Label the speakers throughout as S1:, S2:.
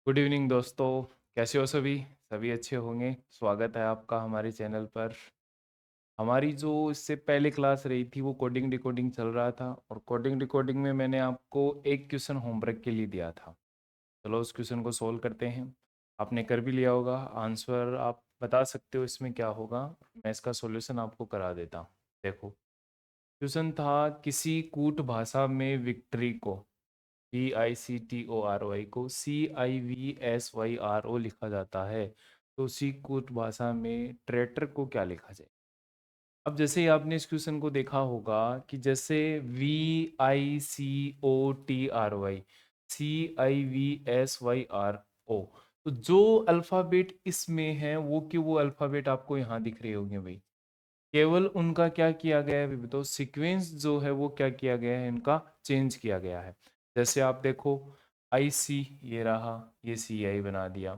S1: Good evening दोस्तों। कैसे हो सभी? सभी अच्छे होंगे। स्वागत है आपका हमारे चैनल पर। हमारी जो इससे पहले क्लास रही थी वो कोडिंग डिकोडिंग चल रहा था, और कोडिंग डिकोडिंग में मैंने आपको एक क्वेश्चन होमवर्क के लिए दिया था। चलो उस क्वेश्चन को सोल्व करते हैं। आपने कर भी लिया होगा। आंसर आप बता सकते हो इसमें क्या होगा। मैं इसका सॉल्यूशन आपको करा देता हूँ। देखो, क्वेश्चन था किसी कूट भाषा में विक्ट्री को VICTORY को CIVSYRO लिखा जाता है, तो उसी कूट भाषा में ट्रैक्टर को क्या लिखा जाए। अब जैसे ही आपने इस क्वेश्चन को देखा होगा कि जैसे VICOTRY CIVSYRO, तो जो अल्फ़ाबेट इसमें है वो अल्फ़ाबेट आपको यहाँ दिख रहे होंगे भाई। केवल उनका क्या किया गया है तो सीक्वेंस जो है वो क्या किया गया है, इनका चेंज किया गया है। जैसे आप देखो, IC ये रहा, ये CI बना दिया।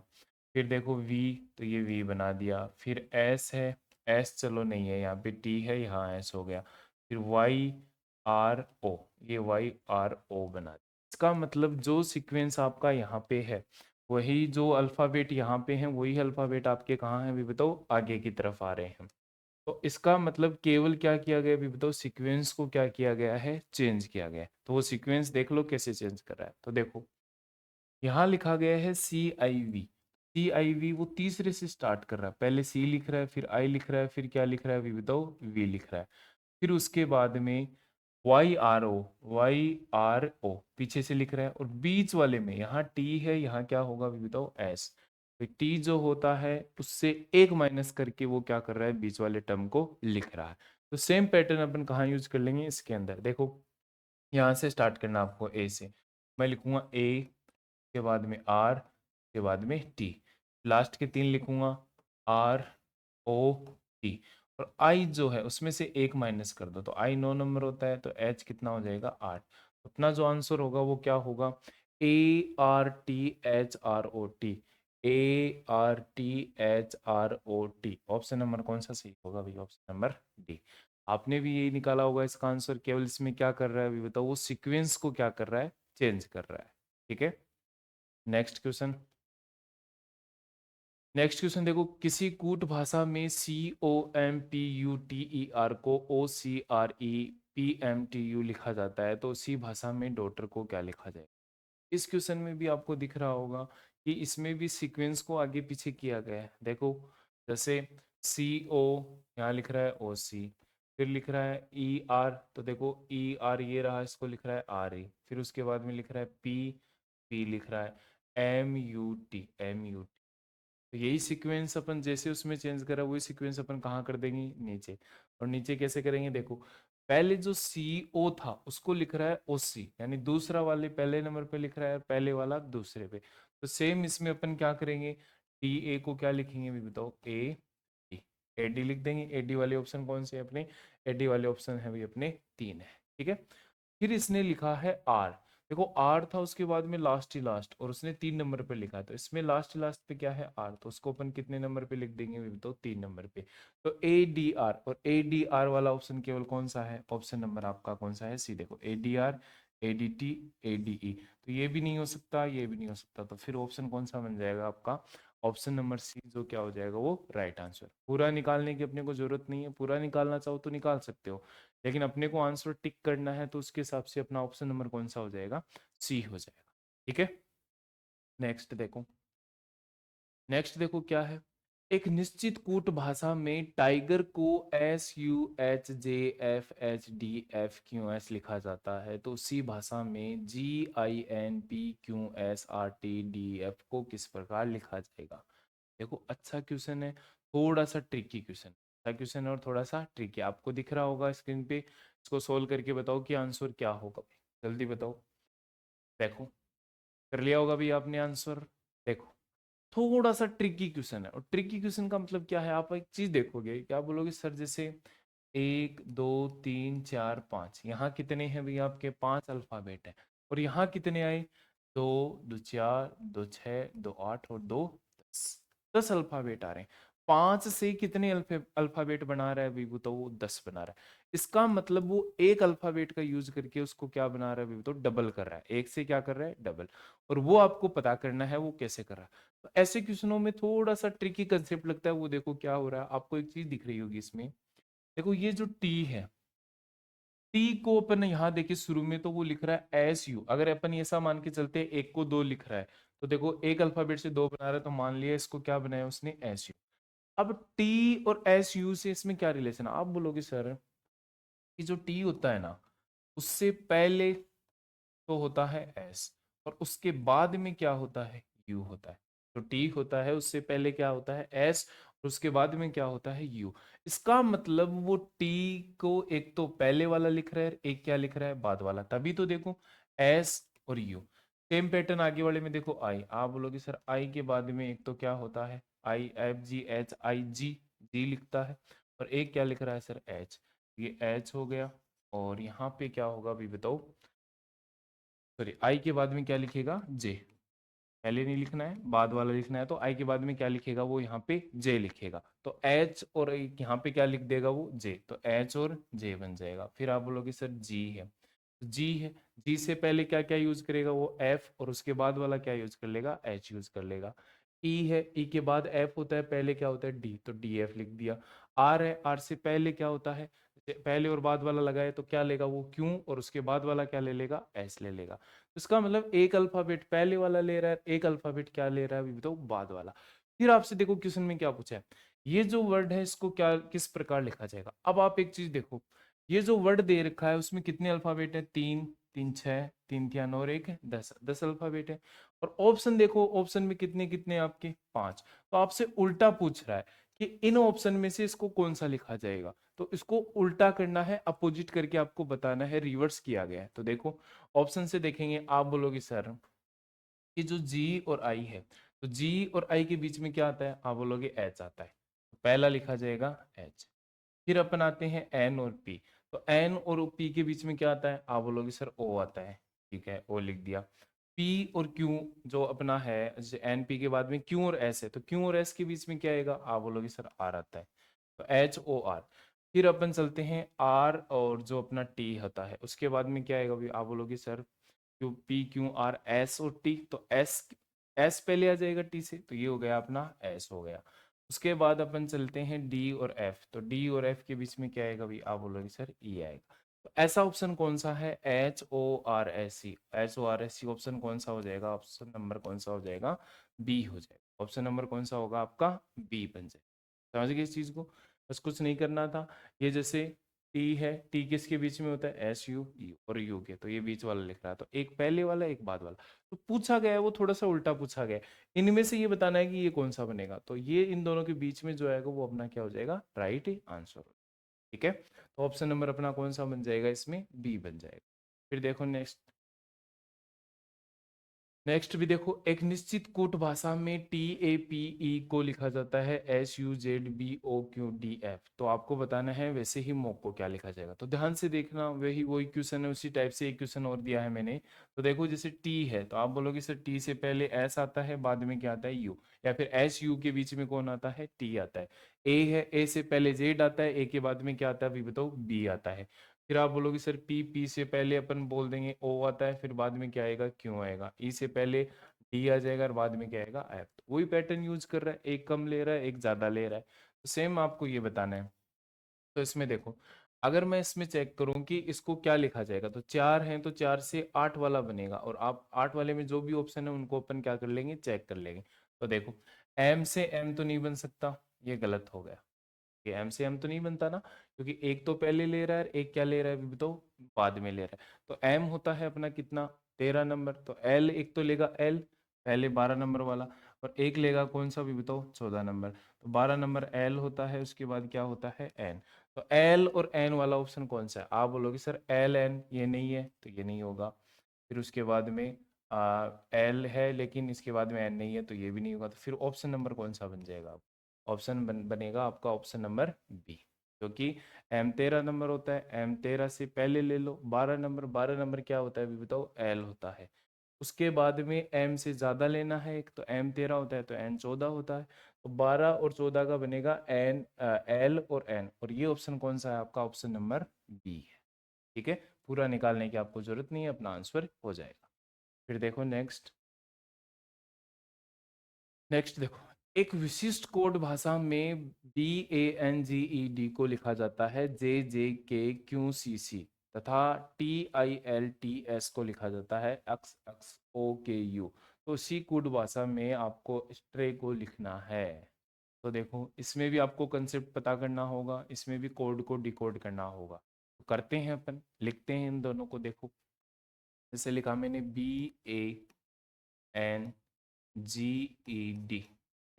S1: फिर देखो V, तो ये V बना दिया। फिर S है, S चलो नहीं है, यहाँ पे T है, यहाँ S हो गया। फिर YRO, ये YRO बना दिया। इसका मतलब जो सीक्वेंस आपका यहाँ पे है, वही जो अल्फ़ाबेट यहाँ पे हैं वही अल्फ़ाबेट आपके कहाँ हैं अभी बताओ, आगे की तरफ आ रहे हैं। तो इसका मतलब केवल क्या किया गया अभी बताओ, सीक्वेंस को क्या किया गया है, चेंज किया गया है। तो वो सीक्वेंस देख लो कैसे चेंज कर रहा है। तो देखो, यहाँ लिखा गया है CIV। वो तीसरे से स्टार्ट कर रहा है। पहले C लिख रहा है, फिर I लिख रहा है, फिर क्या लिख रहा है अभी बताओ, V लिख रहा है। फिर उसके बाद में YRO पीछे से लिख रहा है, और बीच वाले में यहाँ T है, यहाँ क्या होगा अभी बताओ, S। तो T जो होता है उससे एक माइनस करके वो क्या कर रहा है, बीच वाले टर्म को लिख रहा है। तो सेम पैटर्न अपन कहाँ यूज कर लेंगे, इसके अंदर देखो। यहाँ से स्टार्ट करना आपको A से। मैं लिखूंगा A, के बाद में R, के बाद में T, लास्ट के तीन लिखूंगा ROT। और I जो है उसमें से एक माइनस कर दो, तो I 9 नंबर होता है, तो H कितना हो जाएगा, 8। अपना जो आंसर होगा वो क्या होगा, ARTHROT। ARTHROT ऑप्शन नंबर कौन सा सही होगा भाई, ऑप्शन नंबर डी। आपने भी यही निकाला होगा इसका आंसर। केवल इसमें क्या कर रहा है अभी बताओ, वो सीक्वेंस को क्या कर रहा है, चेंज कर रहा है। ठीक है, नेक्स्ट क्वेश्चन। नेक्स्ट क्वेश्चन देखो, किसी कूट भाषा में COMPUTER को OCREPMTU लिखा जाता है, तो उसी भाषा में डॉटर को क्या लिखा जाए। इस क्वेश्चन में भी आपको दिख रहा होगा कि इसमें भी सीक्वेंस को आगे पीछे किया गया है। देखो, जैसे CO यहाँ लिख रहा है OC, फिर लिख रहा है ER, तो देखो ER ये रहा, इसको लिख रहा है RE। फिर उसके बाद में लिख रहा है P लिख रहा है MUT। तो यही सीक्वेंस अपन जैसे उसमें चेंज करा, वही सीक्वेंस अपन कहाँ कर देंगे, नीचे। और नीचे कैसे करेंगे, देखो पहले जो CO था उसको लिख रहा है OC, यानी दूसरा वाले पहले नंबर पे लिख रहा है, पहले वाला दूसरे पे। तो सेम इसमें अपन क्या करेंगे, TA को क्या लिखेंगे अभी बताओ, AD लिख देंगे। AD वाले ऑप्शन कौन से है अपने, AD वाले ऑप्शन है भाई अपने 3 है। ठीक है, फिर इसने लिखा है R। देखो R था, उसके बाद में लास्ट ही लास्ट, और उसने 3 नंबर पे लिखा, तो इसमें लास्ट लास्ट पे क्या है, R, तो उसको अपन कितने नंबर पे लिख देंगे तो 3 नंबर पे। तो ADR, और ADR वाला ऑप्शन केवल कौन सा है, ऑप्शन नंबर आपका कौन सा है, C। देखो ADR, ADT, ADE, तो ये भी नहीं हो सकता, ये भी नहीं हो सकता, तो फिर ऑप्शन कौन सा बन जाएगा आपका, ऑप्शन नंबर C, जो क्या हो जाएगा वो राइट आंसर। पूरा निकालने की अपने को जरूरत नहीं है, पूरा निकालना चाहो तो निकाल सकते हो, लेकिन अपने को आंसर टिक करना है, तो उसके हिसाब से अपना ऑप्शन नंबर कौन सा हो जाएगा, C हो जाएगा। ठीक है, नेक्स्ट देखो। नेक्स्ट देखो क्या है, एक निश्चित कूट भाषा में टाइगर को SUHJFHDFQS लिखा जाता है, तो उसी भाषा में GINPQSRTDF को किस प्रकार लिखा जाएगा। देखो अच्छा क्वेश्चन है, थोड़ा सा ट्रिकी क्वेश्चन, अच्छा क्वेश्चन है और थोड़ा सा ट्रिकी। आपको दिख रहा होगा स्क्रीन पे, इसको सोल्व करके बताओ कि आंसर क्या होगा, जल्दी बताओ। देखो, कर लिया होगा भी आपने आंसर। देखो, थोड़ा सा ट्रिकी क्वेश्चन है, और ट्रिकी क्वेश्चन का मतलब क्या है, आप एक चीज देखोगे, क्या बोलोगे सर, जैसे 1 2 3 4 5, यहाँ कितने हैं भैया आपके, 5 अल्फाबेट है, और यहाँ कितने आए, 2 2 4 2 6 2 8 और 2 10, 10 अल्फाबेट आ रहे हैं। 5 से कितने अल्फाबेट बना रहा है अभी बताओ, वो 10 बना रहा है। इसका मतलब वो एक अल्फाबेट का यूज करके उसको क्या बना रहा है अभी बताओ, डबल कर रहा है, एक से क्या कर रहा है, डबल। और वो आपको पता करना है वो कैसे कर रहा है। तो ऐसे क्वेश्चनों में थोड़ा सा ट्रिकी कंसेप्ट लगता है। वो देखो क्या हो रहा है, आपको एक चीज दिख रही होगी इसमें। देखो ये जो टी है, टी को अपन यहाँ देखिए शुरू में तो वो लिख रहा है एस यू। अगर अपन ऐसा मान के चलते हैं एक को दो लिख रहा है, तो देखो एक अल्फाबेट से दो बना रहा है, तो मान लिया इसको क्या बनाया उसने, एस यू। अब टी और एस यू से इसमें क्या रिलेशन है, आप बोलोगे सर कि जो टी होता है ना, उससे पहले तो होता है एस, और उसके बाद में क्या होता है, यू होता है। तो टी होता है उससे पहले क्या होता है, एस, और उसके बाद में क्या होता है, यू। इसका मतलब वो टी को एक तो पहले वाला लिख रहा है, एक क्या लिख रहा है, बाद वाला। तभी तो देखो एस और यू। सेम पैटर्न आगे वाले में देखो, आई, आप बोलोगे सर आई के बाद में एक तो क्या होता है, आई, एफ जी एच आई जी, जी लिखता है, और एक क्या लिख रहा है सर, एच। ये एच हो गया, और यहाँ पे क्या होगा अभी बताओ, सॉरी आई के बाद में क्या लिखेगा, जे। पहले नहीं लिखना है, बाद वाला लिखना है। तो आई के बाद में क्या लिखेगा, वो यहाँ पे जे लिखेगा। तो एच और यहाँ पे क्या लिख देगा वो, जे। तो एच और जे बन जाएगा। फिर आप बोलोगे सर जी है, जी है, जी से पहले क्या क्या यूज करेगा वो, एफ, और उसके बाद वाला क्या यूज कर लेगा, एच यूज कर लेगा। ई है, ई के बाद एफ होता है, पहले क्या होता है, डी, तो डी एफ लिख दिया। आर है, आर से पहले क्या होता है, पहले और बाद वाला लगाए तो क्या लेगा वो, क्यों, और उसके बाद वाला क्या ले लेगा, एस ले लेगा। तो इसका मतलब एक अल्फाबेट पहले वाला ले रहा है, एक अल्फाबेट क्या ले रहा है अभी बताओ, बाद वाला। फिर आपसे देखो क्वेश्चन में क्या पूछा है, ये जो वर्ड है इसको क्या किस प्रकार लिखा जाएगा। अब आप एक चीज देखो, ये जो वर्ड दे रखा है उसमें कितने अल्फाबेट है, तीन, तीन छह, तीन तिया नौ और एक है 10, 10 अल्फाबेट है। और ऑप्शन देखो, ऑप्शन में कितने कितने आपके, पांच। तो आपसे उल्टा पूछ रहा है कि इन ऑप्शन में से इसको कौन सा लिखा जाएगा। तो इसको उल्टा करना है, अपोजिट करके आपको बताना है, रिवर्स किया गया है। तो देखो ऑप्शन से देखेंगे, आप बोलोगे सर कि जो जी और आई है, तो जी और आई के बीच में क्या आता है, आप बोलोगे एच आता है। तो पहला लिखा जाएगा एच। फिर अपन आते हैं एन और पी, तो एन और पी के बीच में क्या आता है, आप बोलोगे सर ओ आता है। ठीक है, ओ लिख दिया। पी और क्यू जो अपना है, जैसे एन पी के बाद में क्यू और एस है, तो क्यू और एस के बीच में क्या आएगा, आप बोलोगे सर आर आता है। तो एच ओ आर। फिर अपन चलते हैं आर और जो अपना टी होता है, उसके बाद में क्या आएगा, आप बोलोगे sir Q, P Q R S और टी, तो एस, एस पहले आ जाएगा टी से, तो ये हो गया अपना एस हो गया। उसके बाद अपन चलते हैं डी और एफ, तो डी और एफ के बीच में क्या आएगा भाई, आप बोलोगे सर ई आएगा। तो ऐसा ऑप्शन कौन सा है, H O R S C, H O R S C option कौन सा हो जाएगा, ऑप्शन नंबर कौन सा हो जाएगा, बी हो जाएगा। ऑप्शन नंबर कौन सा होगा आपका, बी बन जाएगा। समझ गए इस चीज को, बस कुछ नहीं करना था। ये जैसे टी है, टी किसके बीच में होता है, एस यू, यू और यू के, तो ये बीच वाला लिख रहा है, तो एक पहले वाला एक बाद वाला। तो पूछा गया है वो थोड़ा सा उल्टा पूछा गया है, इनमें से ये बताना है कि ये कौन सा बनेगा। तो ये इन दोनों के बीच में जो आएगा वो अपना क्या हो जाएगा, राइट आंसर। ठीक है, तो ऑप्शन नंबर अपना कौन सा बन जाएगा, इसमें बी बन जाएगा। फिर देखो नेक्स्ट, नेक्स्ट भी देखो, एक निश्चित कूट भाषा में टी ए पी ई को लिखा जाता है S U Z B O Q D F. तो आपको बताना है वैसे ही मोक को क्या लिखा जाएगा। तो ध्यान से देखना, वही वही क्वेश्चन है, उसी टाइप से एक क्वेश्चन और दिया है मैंने। तो देखो जैसे टी है, तो आप बोलोगे सर टी से पहले एस आता है, बाद में क्या आता है, यू, या फिर एस यू के बीच में कौन आता है, टी आता है। ए है, ए से पहले जेड आता है, ए के बाद में क्या आता है अभी बताओ, बी आता है। फिर आप बोलोगे सर पी, पी से पहले अपन बोल देंगे ओ आता है, फिर बाद में क्या आएगा, क्यों आएगा। ई से पहले डी आ जाएगा, और बाद में क्या आएगा, एफ। तो वही पैटर्न यूज कर रहा है, एक कम ले रहा है, एक ज्यादा ले रहा है। तो सेम आपको ये बताना है। तो इसमें देखो, अगर मैं इसमें चेक करूं कि इसको क्या लिखा जाएगा, तो चार है तो चार से आठ वाला बनेगा, और आप आठ वाले में जो भी ऑप्शन है उनको अपन क्या कर लेंगे, चेक कर लेंगे। तो देखो एम से एम तो नहीं बन सकता, ये गलत हो गया। ये एम से एम तो नहीं बनता ना, क्योंकि एक तो पहले ले रहा है, एक क्या ले रहा है अभी बताओ, बाद में ले रहा है। तो एम होता है अपना कितना, 13 नंबर, तो एल एक तो लेगा एल, पहले 12 नंबर वाला, और एक लेगा कौन सा भी बताओ, 14 नंबर। तो 12 नंबर एल होता है, उसके बाद क्या होता है, एन। तो एल और एन वाला ऑप्शन कौन सा है, आप बोलोगे सर एल एन, ये नहीं है तो ये नहीं होगा। फिर उसके बाद में एल है लेकिन इसके बाद में एन नहीं है, तो ये भी नहीं होगा। तो फिर ऑप्शन नंबर कौन सा बन जाएगा, ऑप्शन बनेगा आपका ऑप्शन नंबर बी, क्योंकि एम 13 नंबर होता है, एम 13 से पहले ले लो 12 नंबर, 12 नंबर क्या होता है अभी बताओ, एल होता है। उसके बाद में एम से ज्यादा लेना है एक, तो एम 13 होता है तो एन 14 होता है। तो 12 और 14 का बनेगा एन, एल और एन, और ये ऑप्शन कौन सा है आपका? ऑप्शन नंबर बी है। ठीक है, पूरा निकालने की आपको जरूरत नहीं है, अपना आंसर हो जाएगा। फिर देखो नेक्स्ट, नेक्स्ट देखो, एक विशिष्ट कोड भाषा में BANGED को लिखा जाता है JJKQCC, तथा TILTS को लिखा जाता है XXOKU। तो सी कोड भाषा में आपको स्ट्रे को लिखना है। तो देखो इसमें भी आपको कंसेप्ट पता करना होगा, इसमें भी कोड को डिकोड करना होगा। तो करते हैं, अपन लिखते हैं इन दोनों को। देखो जैसे लिखा मैंने BANGED,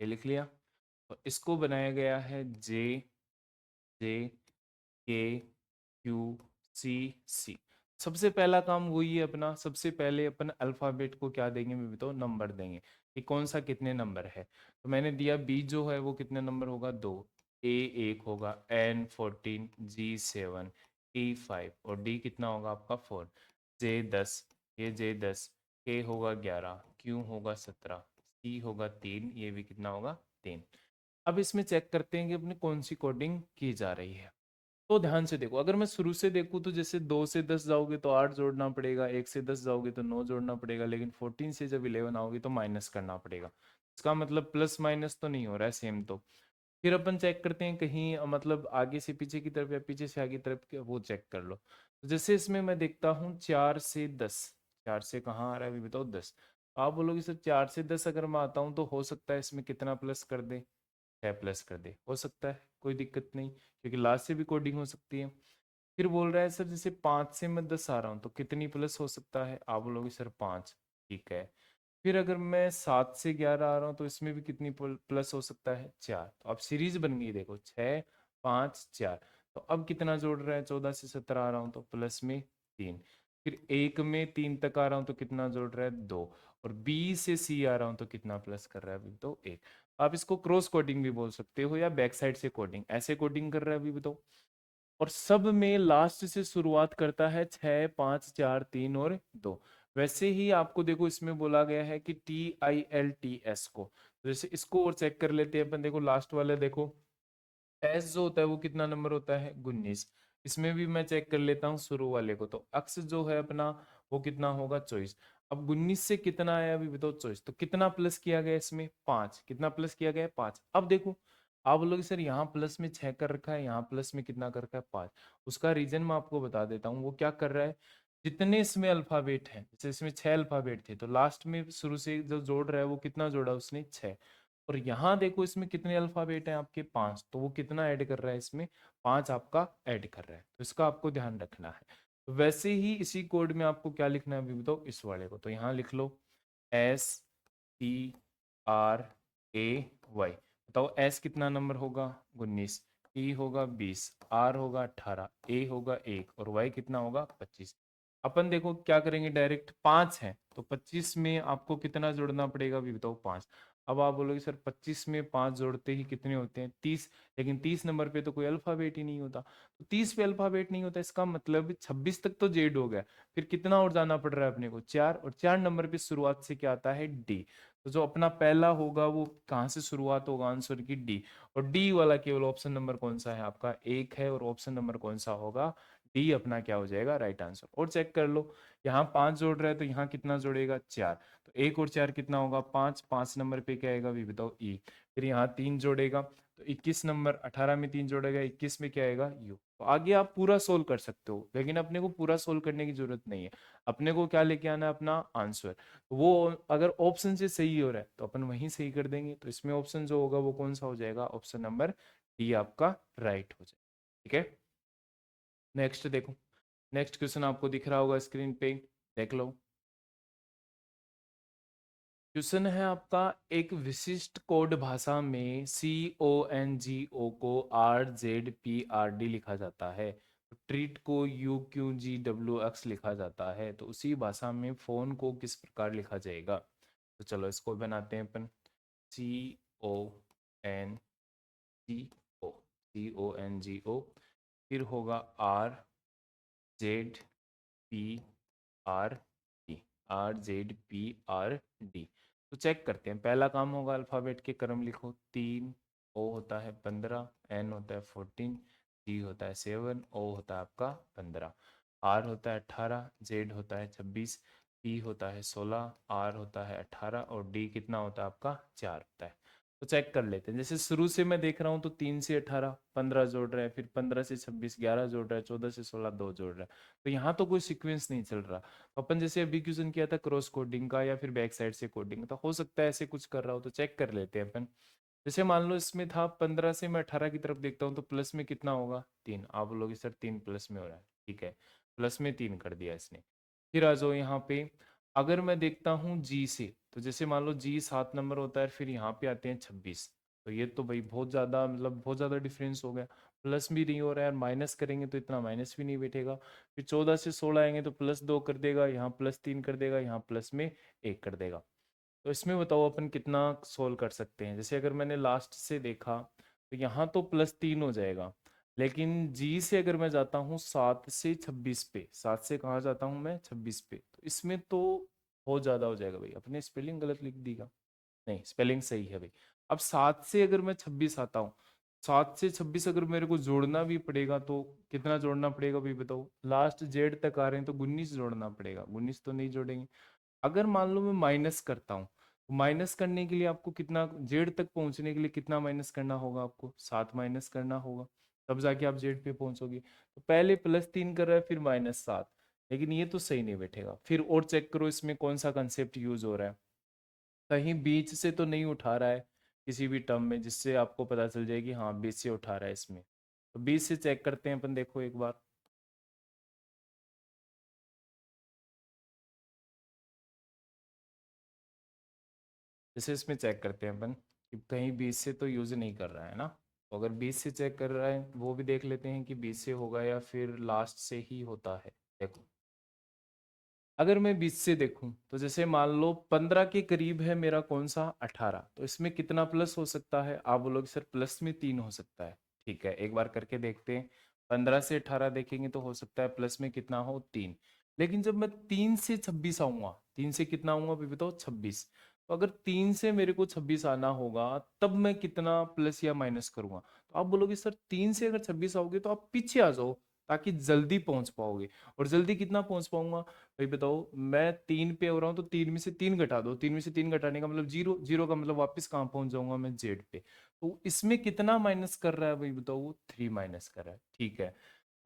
S1: ये लिख लिया। तो इसको बनाया गया है JJKQCC। सबसे पहला काम वही है अपना, सबसे पहले अपन अल्फाबेट को क्या देंगे, मैं बताऊँ, नंबर देंगे कि कौन सा कितने नंबर है। तो मैंने दिया बी जो है वो कितने नंबर होगा? 2, ए 1 होगा, एन 14, जी 7, ई 5, और डी कितना होगा आपका 4, जे 10, ये जे 10, के होगा 11, क्यू होगा 17, सी होगा 3, ये भी कितना होगा? 3। अब इसमें चेक करते हैं कि अपनी कौन सी कोडिंग की जा रही है। तो ध्यान से देखो, अगर मैं शुरू से देखूं तो जैसे 2 से 10 जाओगे तो 8 जोड़ना पड़ेगा, 1 से 10 जाओगे तो 9 जोड़ना पड़ेगा, लेकिन 14 से जब 11 आओगे तो माइनस करना पड़ेगा। इसका मतलब प्लस माइनस तो नहीं हो रहा है सेम। तो फिर अपन चेक करते हैं कहीं मतलब आगे से पीछे की तरफ या पीछे से आगे की तरफ वो चेक कर लो। तो जैसे इसमें मैं देखता हूँ 4 से 10, 4 से कहाँ आ रहा है अभी बताओ? 10। आप बोलोगे सर 4 से 10 अगर मैं आता हूँ तो हो सकता है इसमें कितना प्लस कर दे? 6 प्लस कर दे, हो सकता है, कोई दिक्कत नहीं, क्योंकि लास्ट से भी कोडिंग हो सकती है। फिर बोल रहा है सर जैसे 5 से मैं 10 आ रहा हूँ तो कितनी प्लस हो सकता है? आप बोलोगे सर 5, ठीक है। फिर अगर मैं 7 से 11 आ रहा हूँ तो इसमें भी कितनी प्लस हो सकता है? 4। तो अब सीरीज बन गई, देखो 6 5 4। तो अब कितना जोड़ रहा है? 14 से 17 आ रहा हूँ तो प्लस में 3। फिर 1 में 3 तक आ रहा हूँ तो कितना जोड़ रहा है? 2। और बी से सी आ रहा हूँ तो कितना प्लस कर रहा है अभी? तो 1। आप इसको क्रॉस कोडिंग भी बोल सकते हो या बैक साइड से कोडिंग, ऐसे कोडिंग कर रहा है अभी बताओ। और सब में लास्ट से शुरुआत करता है 6 5 4 3 और 2। वैसे ही आपको देखो इसमें बोला गया है कि TILTS को, तो जैसे इसको और चेक कर लेते हैं अपन। देखो लास्ट वाले देखो, एस जो होता है वो कितना नंबर होता है? 19। इसमें भी मैं चेक कर लेता हूँ शुरू वाले को, तो अक्स जो है अपना वो कितना होगा? 24। अब 19 से कितना आया अभी बताओ? 24। तो कितना प्लस किया गया इसमें? 5। कितना प्लस किया गया? 5। अब देखो आप बोलोगे सर यहाँ प्लस में 6 कर रखा है, यहाँ प्लस में कितना कर रखा है? 5। उसका रीजन मैं आपको बता देता हूँ। वो क्या कर रहा है, जितने इसमें अल्फाबेट हैं, जैसे इसमें 6 अल्फाबेट थे तो लास्ट में शुरू से जो जोड़ रहा है वो कितना जोड़ा उसने? 6। और यहाँ देखो इसमें कितने अल्फाबेट हैं आपके? 5। तो वो कितना ऐड कर रहा है इसमें? 5 आपका ऐड कर रहा है। तो इसका आपको ध्यान रखना है। तो वैसे ही इसी कोड में आपको क्या लिखना है अभी बताओ? इस वाले को तो यहाँ लिख लो STRAY। बताओ एस कितना नंबर होगा? 19, टी होगा 20, आर होगा 18, ए होगा 1 और वाई कितना होगा? 25। अपन देखो क्या करेंगे, डायरेक्ट 5 है तो 25 में आपको कितना जोड़ना पड़ेगा अभी बताओ? 5। अब आप बोलोगे सर 25 में 5 जोड़ते ही कितने होते हैं? 30। लेकिन 30 नंबर पे तो कोई अल्फाबेट ही नहीं होता। तो 30 पे अल्फाबेट नहीं होता, इसका मतलब 26 तक तो जेड हो गया। फिर कितना और जाना पड़ रहा है अपने को? 4। और 4 नंबर पे शुरुआत से क्या आता है? डी। तो जो अपना पहला होगा वो कहाँ से शुरुआत होगा आंसर की? डी। और डी वाला केवल ऑप्शन नंबर कौन सा है आपका? 1 है। और ऑप्शन नंबर कौन सा होगा? डी अपना क्या हो जाएगा? Right answer. और चेक कर लो, यहाँ 5 जोड़ रहा है तो यहाँ कितना जोड़ेगा? 4। तो 1 और 4 कितना होगा? 5। 5 नंबर पे क्या आएगा अभी बताओ? ई। फिर यहाँ 3 जोड़ेगा तो 21 नंबर, 18 में 3 जोड़ेगा 21 में क्या आएगा? यू। तो आगे आप पूरा सोल्व कर सकते हो, लेकिन अपने को पूरा सोल्व करने की जरूरत नहीं है। अपने को क्या लेके आना है? अपना आंसर। वो अगर ऑप्शन से सही हो रहा है तो अपन वहीं सही कर देंगे। तो इसमें ऑप्शन जो होगा वो कौन सा हो जाएगा? ऑप्शन नंबर डी आपका राइट हो जाएगा। ठीक है, नेक्स्ट देखो, नेक्स्ट क्वेश्चन आपको दिख रहा होगा स्क्रीन पे, देख लो। क्वेश्चन है आपका, एक विशिष्ट कोड भाषा में CONGO को RZPRD लिखा जाता है, ट्रीट को UQGWX लिखा जाता है, तो उसी भाषा में फोन को किस प्रकार लिखा जाएगा? तो चलो इसको बनाते हैं अपन। CONGO फिर होगा RZPRD, RZPRD। तो चेक करते हैं। पहला काम होगा अल्फाबेट के क्रम लिखो। 3, ओ होता है 15, एन होता है 14, जी होता है 7, ओ होता है आपका 15, आर होता है 18, जेड होता है 26, पी होता है 16, आर होता है 18 और डी कितना होता है आपका 4 होता है। तो चेक कर लेते हैं। जैसे शुरू से मैं देख रहा हूँ तो 3 से 18 15 जोड़ रहा है, फिर 15 से 26 11 जोड़ रहा है, 14 से 16 2 जोड़ रहा है। तो यहाँ तो कोई सीक्वेंस नहीं चल रहा। तो अपन जैसे अभी क्वेश्चन किया था क्रॉस कोडिंग का या फिर बैक साइड से कोडिंग, तो हो सकता है ऐसे कुछ कर रहा हो। तो चेक कर लेते हैं अपन। जैसे मान लो इसमें था 15 से मैं 18 की तरफ देखता हूँ तो प्लस में कितना होगा 3। आप बोलोगे सर 3 प्लस में हो रहा है, ठीक है, प्लस में 3 कर दिया इसने। फिर आ जाओ यहाँ पे। अगर मैं देखता हूँ जी से, तो जैसे मान लो जी 7 नंबर होता है, फिर यहाँ पे आते हैं 26। तो ये तो भाई बहुत ज्यादा, मतलब बहुत ज्यादा डिफरेंस हो गया। प्लस भी नहीं हो रहा है, माइनस करेंगे तो इतना माइनस भी नहीं बैठेगा। फिर 14 से 16 आएंगे तो +2 कर देगा, यहाँ +3 कर देगा, यहाँ प्लस में 1 कर देगा। तो इसमें बताओ अपन कितना सोल्व कर सकते हैं। जैसे अगर मैंने लास्ट से देखा तो यहाँ तो +3 हो जाएगा, लेकिन जी से अगर मैं जाता हूँ 7 से 26 पे, 7 से कहाँ जाता हूँ मैं 26 पे, तो इसमें तो बहुत ज्यादा हो जाएगा भाई। अपने स्पेलिंग गलत लिख दीगा, नहीं स्पेलिंग सही है भाई। अब 7 से अगर मैं 26 आता हूँ, 7 से 26 अगर मेरे को जोड़ना भी पड़ेगा तो कितना जोड़ना पड़ेगा भाई बताओ। लास्ट जेड तक आ रहे हैं तो 19 जोड़ना पड़ेगा, 19 तो नहीं जोड़ेंगे। अगर मान लो मैं माइनस करता हूँ, तो माइनस करने के लिए आपको कितना, जेड तक पहुंचने के लिए कितना माइनस करना होगा, आपको 7 माइनस करना होगा, तब जाके आप जेड पे पहुंचोगे। तो पहले +3 कर रहा है, फिर -7, लेकिन ये तो सही नहीं बैठेगा। फिर और चेक करो इसमें कौन सा कंसेप्ट यूज हो रहा है। कहीं बीच से तो नहीं उठा रहा है किसी भी टर्म में, जिससे आपको पता चल जाए कि हाँ बीच से उठा रहा है इसमें। तो बीच से चेक करते हैं अपन, देखो एक बार। जैसे इसमें चेक करते हैं अपन कि कहीं बीच से तो यूज नहीं कर रहा है ना। तो अगर बीच से चेक कर रहा है वो भी देख लेते हैं कि बीच से होगा या फिर लास्ट से ही होता है। देखो अगर मैं बीच से देखूं तो जैसे मान लो 15 के करीब है मेरा कौन सा 18, तो इसमें कितना प्लस हो सकता है, आप बोलोगे सर प्लस में 3 हो सकता है। ठीक है, एक बार करके देखते हैं। 15 से 18 देखेंगे तो हो सकता है प्लस में कितना हो 3। लेकिन जब मैं 3 से 26 आऊंगा, 3 से कितना आऊंगा अभी बताओ 26। तो अगर 3 से मेरे को 26 आना होगा तब मैं कितना प्लस या माइनस करूंगा। तो आप बोलोगे सर 3 से अगर 26 आओगे तो आप पीछे आ जाओ ताकि जल्दी पहुंच पाओगे। और जल्दी कितना पहुंच पाऊंगा भाई बताओ। मैं 3 पे हो रहा हूँ तो 3 में से 3 घटा दो, 3 में से 3 घटाने का मतलब 0, 0 का मतलब वापस कहाँ पहुंच जाऊंगा मैं जेड पे। तो इसमें कितना माइनस कर रहा है भाई बताओ, वो 3 माइनस कर रहा है। ठीक है,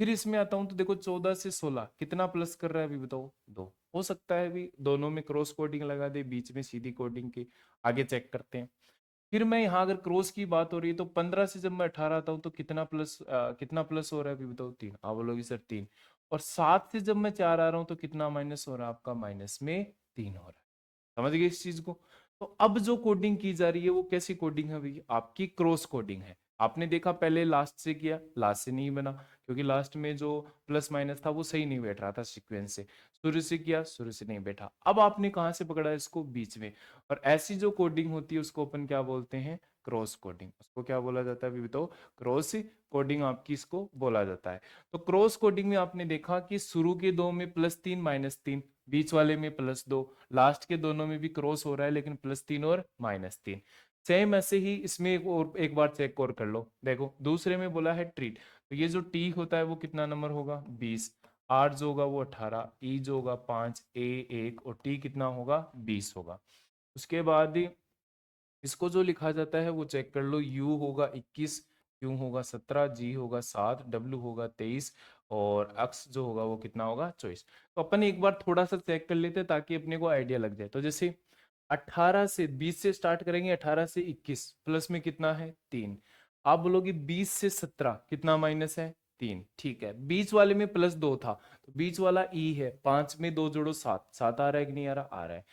S1: फिर इसमें आता हूं तो देखो 14 से 16 कितना प्लस कर रहा है अभी बताओ 2। हो सकता है भी दोनों में क्रॉस कोडिंग लगा दे, बीच में सीधी कोडिंग की। आगे चेक करते हैं। फिर मैं यहाँ अगर क्रॉस की बात हो रही है तो 15 से जब मैं 18 आता हूँ तो कितना प्लस हो रहा है अभी बताओ 3। आप बोलोगे सर 3। और 7 से जब मैं 4 आ रहा हूँ तो कितना माइनस हो रहा है आपका, -3 हो रहा है। समझ गए इस चीज को। तो अब जो कोडिंग की जा रही है वो कैसी कोडिंग है भैया, आपकी क्रॉस कोडिंग है। आपने देखा पहले लास्ट से किया, लास्ट से नहीं बना क्योंकि लास्ट में जो प्लस माइनस था वो सही नहीं बैठ रहा था सीक्वेंस से। शुरू से किया, शुरू से नहीं बैठा। अब आपने कहाँ से पकड़ा इसको, बीच में। और ऐसी जो कोडिंग होती है उसको अपन क्या बोलते हैं, क्रॉस कोडिंग। उसको क्या बोला जाता है अभी तो, क्रॉस कोडिंग आपकी इसको बोला जाता है। तो क्रॉस कोडिंग में आपने देखा कि शुरू के दो में +3 -3, बीच वाले में +2, लास्ट के दोनों में भी क्रॉस हो रहा है लेकिन +3 और -3। सेम ऐसे ही इसमें एक बार चेक और कर लो। देखो दूसरे में बोला है ट्रीट, तो ये जो टी होता है वो कितना नंबर होगा 20, आर जो होगा वो 18, ई जो होगा 5, ए 1 और टी कितना होगा 20 होगा। उसके बाद इसको जो लिखा जाता है वो चेक कर लो। यू होगा 21, क्यू होगा 17, जी होगा 7, डब्ल्यू होगा 23 और एक्स जो होगा वो कितना होगा 24। तो अपन एक बार थोड़ा सा चेक कर लेते हैं ताकि अपने को आइडिया लग जाए। तो जैसे 18 से 20 से स्टार्ट करेंगे, 18 से 21 प्लस में कितना है 3। आप बोलोगे 20 से 17 कितना माइनस है 3। ठीक है, बीच वाले में +2 था तो बीच वाला ई है, 5 में 2 जोड़ो 7, 7 आ रहा है कि नहीं आ रहा, आ रहा है।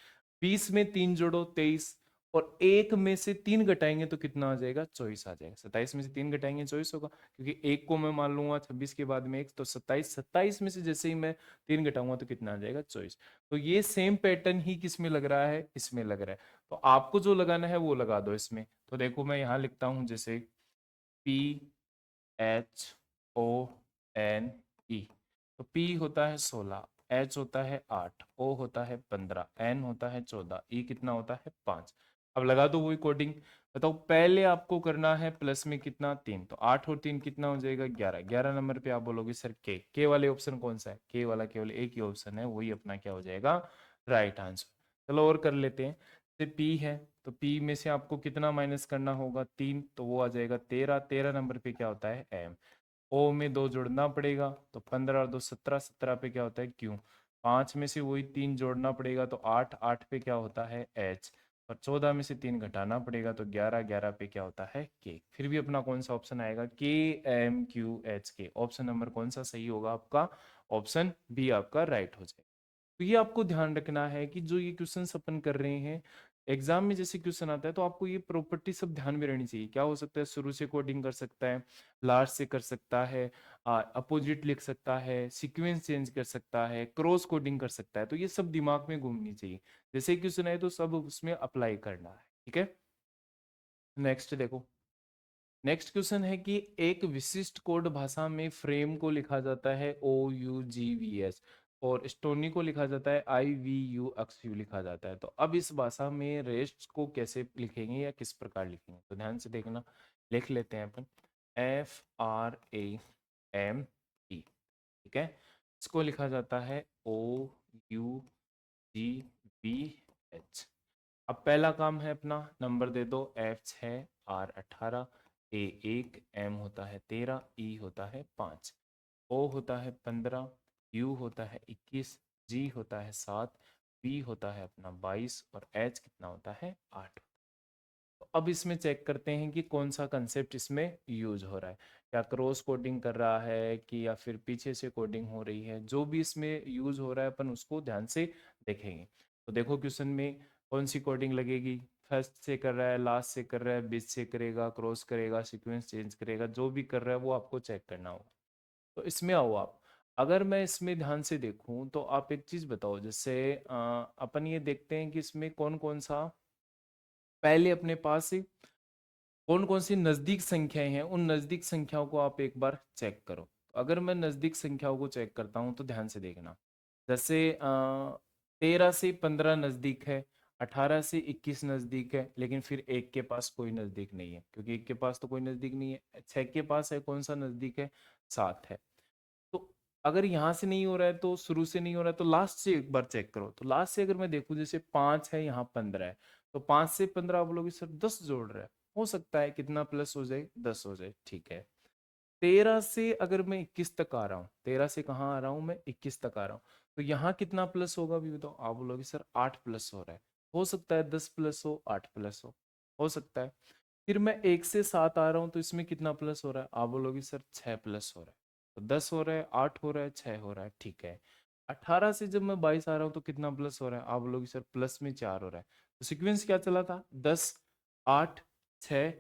S1: 20 में 3 जोड़ो 23 और एक में से 3 घटाएंगे तो कितना आ जाएगा 24 आ जाएगा। 27 में से 3 घटाएंगे 24 होगा, क्योंकि एक को मैं मान लूंगा 26 के बाद में एक, तो 27, 27 में से जैसे ही मैं 3 घटाऊंगा तो कितना आ जाएगा 24। तो ये सेम पैटर्न ही किस में लग रहा है, इसमें लग रहा है। तो आपको जो लगाना है वो लगा दो इसमें। तो देखो मैं यहाँ लिखता हूँ जैसे PHONE। तो P होता है 16, H होता है 8, O होता है 15, N होता है 14, E कितना होता है 5। अब लगा दो वही कोडिंग। बताओ पहले आपको करना है प्लस में कितना 3, तो 8 और 3 कितना हो जाएगा 11। 11 नंबर पे आप बोलोगे सर के वाले ऑप्शन कौन सा है, के वाला केवल एक ही ऑप्शन है, वही अपना क्या हो जाएगा राइट आंसर। चलो और कर लेते हैं। से P है तो P में से आपको कितना माइनस करना होगा 3, तो वो आ जाएगा 13। 13 नंबर पे क्या होता है M। ओ में 2 जोड़ना पड़ेगा तो 15 और 2 17, 17 पे क्या होता है Q। 5 में से वही 3 जोड़ना पड़ेगा तो 8, 8 पे क्या होता है H। और 14 में से 3 घटाना पड़ेगा तो 11, 11 पे क्या होता है K। फिर भी अपना कौन सा ऑप्शन आएगा KMQHK। ऑप्शन नंबर कौन सा सही होगा आपका, ऑप्शन बी आपका राइट हो जाएगा। तो ये आपको ध्यान रखना है कि जो ये क्वेश्चन अपन कर रहे हैं एग्जाम में जैसे क्वेश्चन आता है तो आपको ये प्रॉपर्टी सब ध्यान में रहनी चाहिए। क्या हो सकता है, शुरू से कोडिंग कर सकता है, लास्ट से कर सकता है, अपोजिट लिख सकता है, सीक्वेंस चेंज कर सकता है, क्रॉस कोडिंग कर सकता है। तो ये सब दिमाग में घूमनी चाहिए, जैसे क्वेश्चन है तो सब उसमें अप्लाई करना है। ठीक है, नेक्स्ट देखो। नेक्स्ट क्वेश्चन है कि एक विशिष्ट कोड भाषा में फ्रेम को लिखा जाता है OUGVS और स्टोनी को लिखा जाता है IVUXU लिखा जाता है। तो अब इस भाषा में रेस्ट को कैसे लिखेंगे या किस प्रकार लिखेंगे, तो ध्यान से देखना। लिख लेते हैं अपन FRAME। ठीक है, इसको लिखा जाता है OUGVH। अब पहला काम है अपना, नंबर दे दो F6 R18 A1 M होता है 13 E होता है 5 O होता है 15 U होता है 21 G होता है 7 B होता है अपना 22 और H कितना होता है 8। तो अब इसमें चेक करते हैं कि कौन सा कंसेप्ट इसमें यूज हो रहा है, क्या क्रॉस कोडिंग कर रहा है कि या फिर पीछे से कोडिंग हो रही है। जो भी इसमें यूज हो रहा है अपन उसको ध्यान से देखेंगे। तो देखो क्वेश्चन में कौन सी कोडिंग लगेगी, फर्स्ट से कर रहा है, लास्ट से कर रहा है, बीच से करेगा, क्रॉस करेगा, सीक्वेंस चेंज करेगा, जो भी कर रहा है वो आपको चेक करना होगा। तो इसमें आओ आप, अगर मैं इसमें ध्यान से देखूं तो आप एक चीज बताओ, जैसे अपन ये देखते हैं कि इसमें कौन कौन सा पहले अपने पास कौन कौन सी नजदीक संख्याएं हैं, उन नजदीक संख्याओं को आप एक बार चेक करो। अगर मैं नजदीक संख्याओं को चेक करता हूं तो ध्यान से देखना। जैसे 13 से 15 नजदीक है, 18 से 21 नजदीक है, लेकिन फिर एक के पास कोई नजदीक नहीं है, क्योंकि एक के पास तो कोई नजदीक नहीं है। 6 के पास है, कौन सा नजदीक है, 7 है। तो अगर यहाँ से नहीं हो रहा है तो शुरू से नहीं हो रहा है तो लास्ट से एक बार चेक करो। तो लास्ट से अगर मैं देखूं, जैसे 5 है, यहाँ 15 है, तो 5 से 15 आप लोग सर 10 जोड़ रहे हैं, हो सकता है कितना प्लस हो जाए 10 हो जाए। ठीक है, 13 से अगर मैं 21 तक आ रहा हूँ, 13 से कहाँ आ रहा हूँ मैं 21 तक आ रहा हूँ, तो यहाँ कितना प्लस होगा अभी बताओ। आप बोलोगे सर 8 प्लस हो रहा है, हो सकता है 10 प्लस हो, 8 प्लस हो सकता है। फिर मैं 1 से 7 आ रहा हूँ तो इसमें कितना प्लस हो रहा है, आप बोलोगे सर 6 प्लस हो रहा है। तो 10 हो रहा है, 8 हो रहा है, 6 हो रहा है। ठीक है, 18 से जब मैं 22 आ रहा हूँ तो कितना प्लस हो रहा है, आप बोलोगे सर प्लस में 4 हो रहा है। तो सीक्वेंस क्या चला था, 10 8 6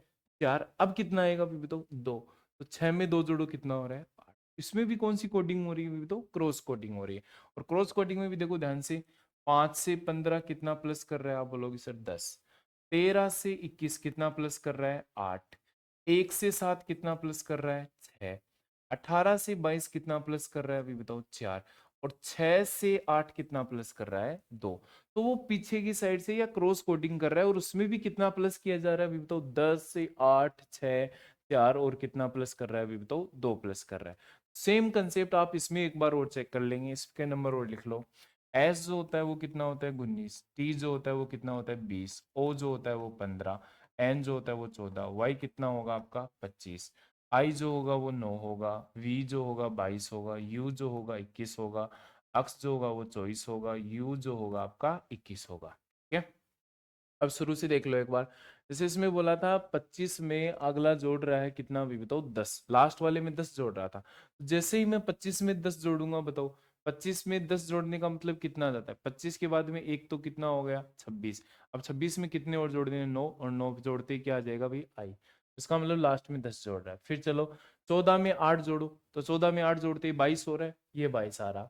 S1: 4, अब कितना आएगा अभी बताओ 2। तो 6 में 2 जोड़ो कितना हो रहा है 8। इसमें भी कौन सी कोडिंग हो रही है अभी बताओ, क्रॉस कोडिंग हो रही है। और क्रॉस कोडिंग में भी देखो ध्यान से, 5 से 15 कितना प्लस कर रहा है, आप बोलोगे सर 10। 13 से 21 कितना प्लस कर रहा है 8। 1 से 7 कितना प्लस कर रहा है 6। 18 से 22 कितना प्लस कर रहा है अभी बताओ 4। और 6 से 8 कितना प्लस कर रहा है 2। तो वो पीछे की साइड से या क्रॉस कोडिंग कर रहा है और उसमें भी कितना प्लस किया जा रहा है अभी बताओ, 10 से 8 6 4 और कितना प्लस कर रहा है अभी बताओ 2 प्लस कर रहा है। सेम कंसेप्ट आप इसमें एक बार और चेक कर लेंगे। इसके नंबर और लिख लो। एस जो होता है वो कितना होता है 19, टी जो होता है वो कितना होता है 20, ओ जो होता है वो 15, एन जो होता है वो 14, वाई कितना होगा आपका 25, आई जो होगा वो 9 होगा, वी जो होगा 22 होगा, यू जो होगा 21 होगा, अक्स जो होगा वो 24 होगा, यू जो होगा आपका 21 होगा। ठीक है, अब शुरू से देख लो एक बार। जैसे इसमें बोला था 25 में अगला जोड़ रहा है कितना भी बताओ 10, लास्ट वाले में 10 जोड़ रहा था। जैसे ही मैं 25 में 10 जोड़ूंगा बताओ, 25 में 10 जोड़ने का मतलब कितना आ जाता है, 25 के बाद में एक तो कितना हो गया 26। अब 26 में कितने और जोड़ देंगे 9, और 9 जोड़ते ही क्या आ जाएगा भाई आई। इसका मतलब लास्ट में 10 जोड़ रहा है। फिर चलो 14 में 8 जोड़ो, तो 14 में 8 जोड़ते ही 22 हो रहा है, ये 22 आ रहा।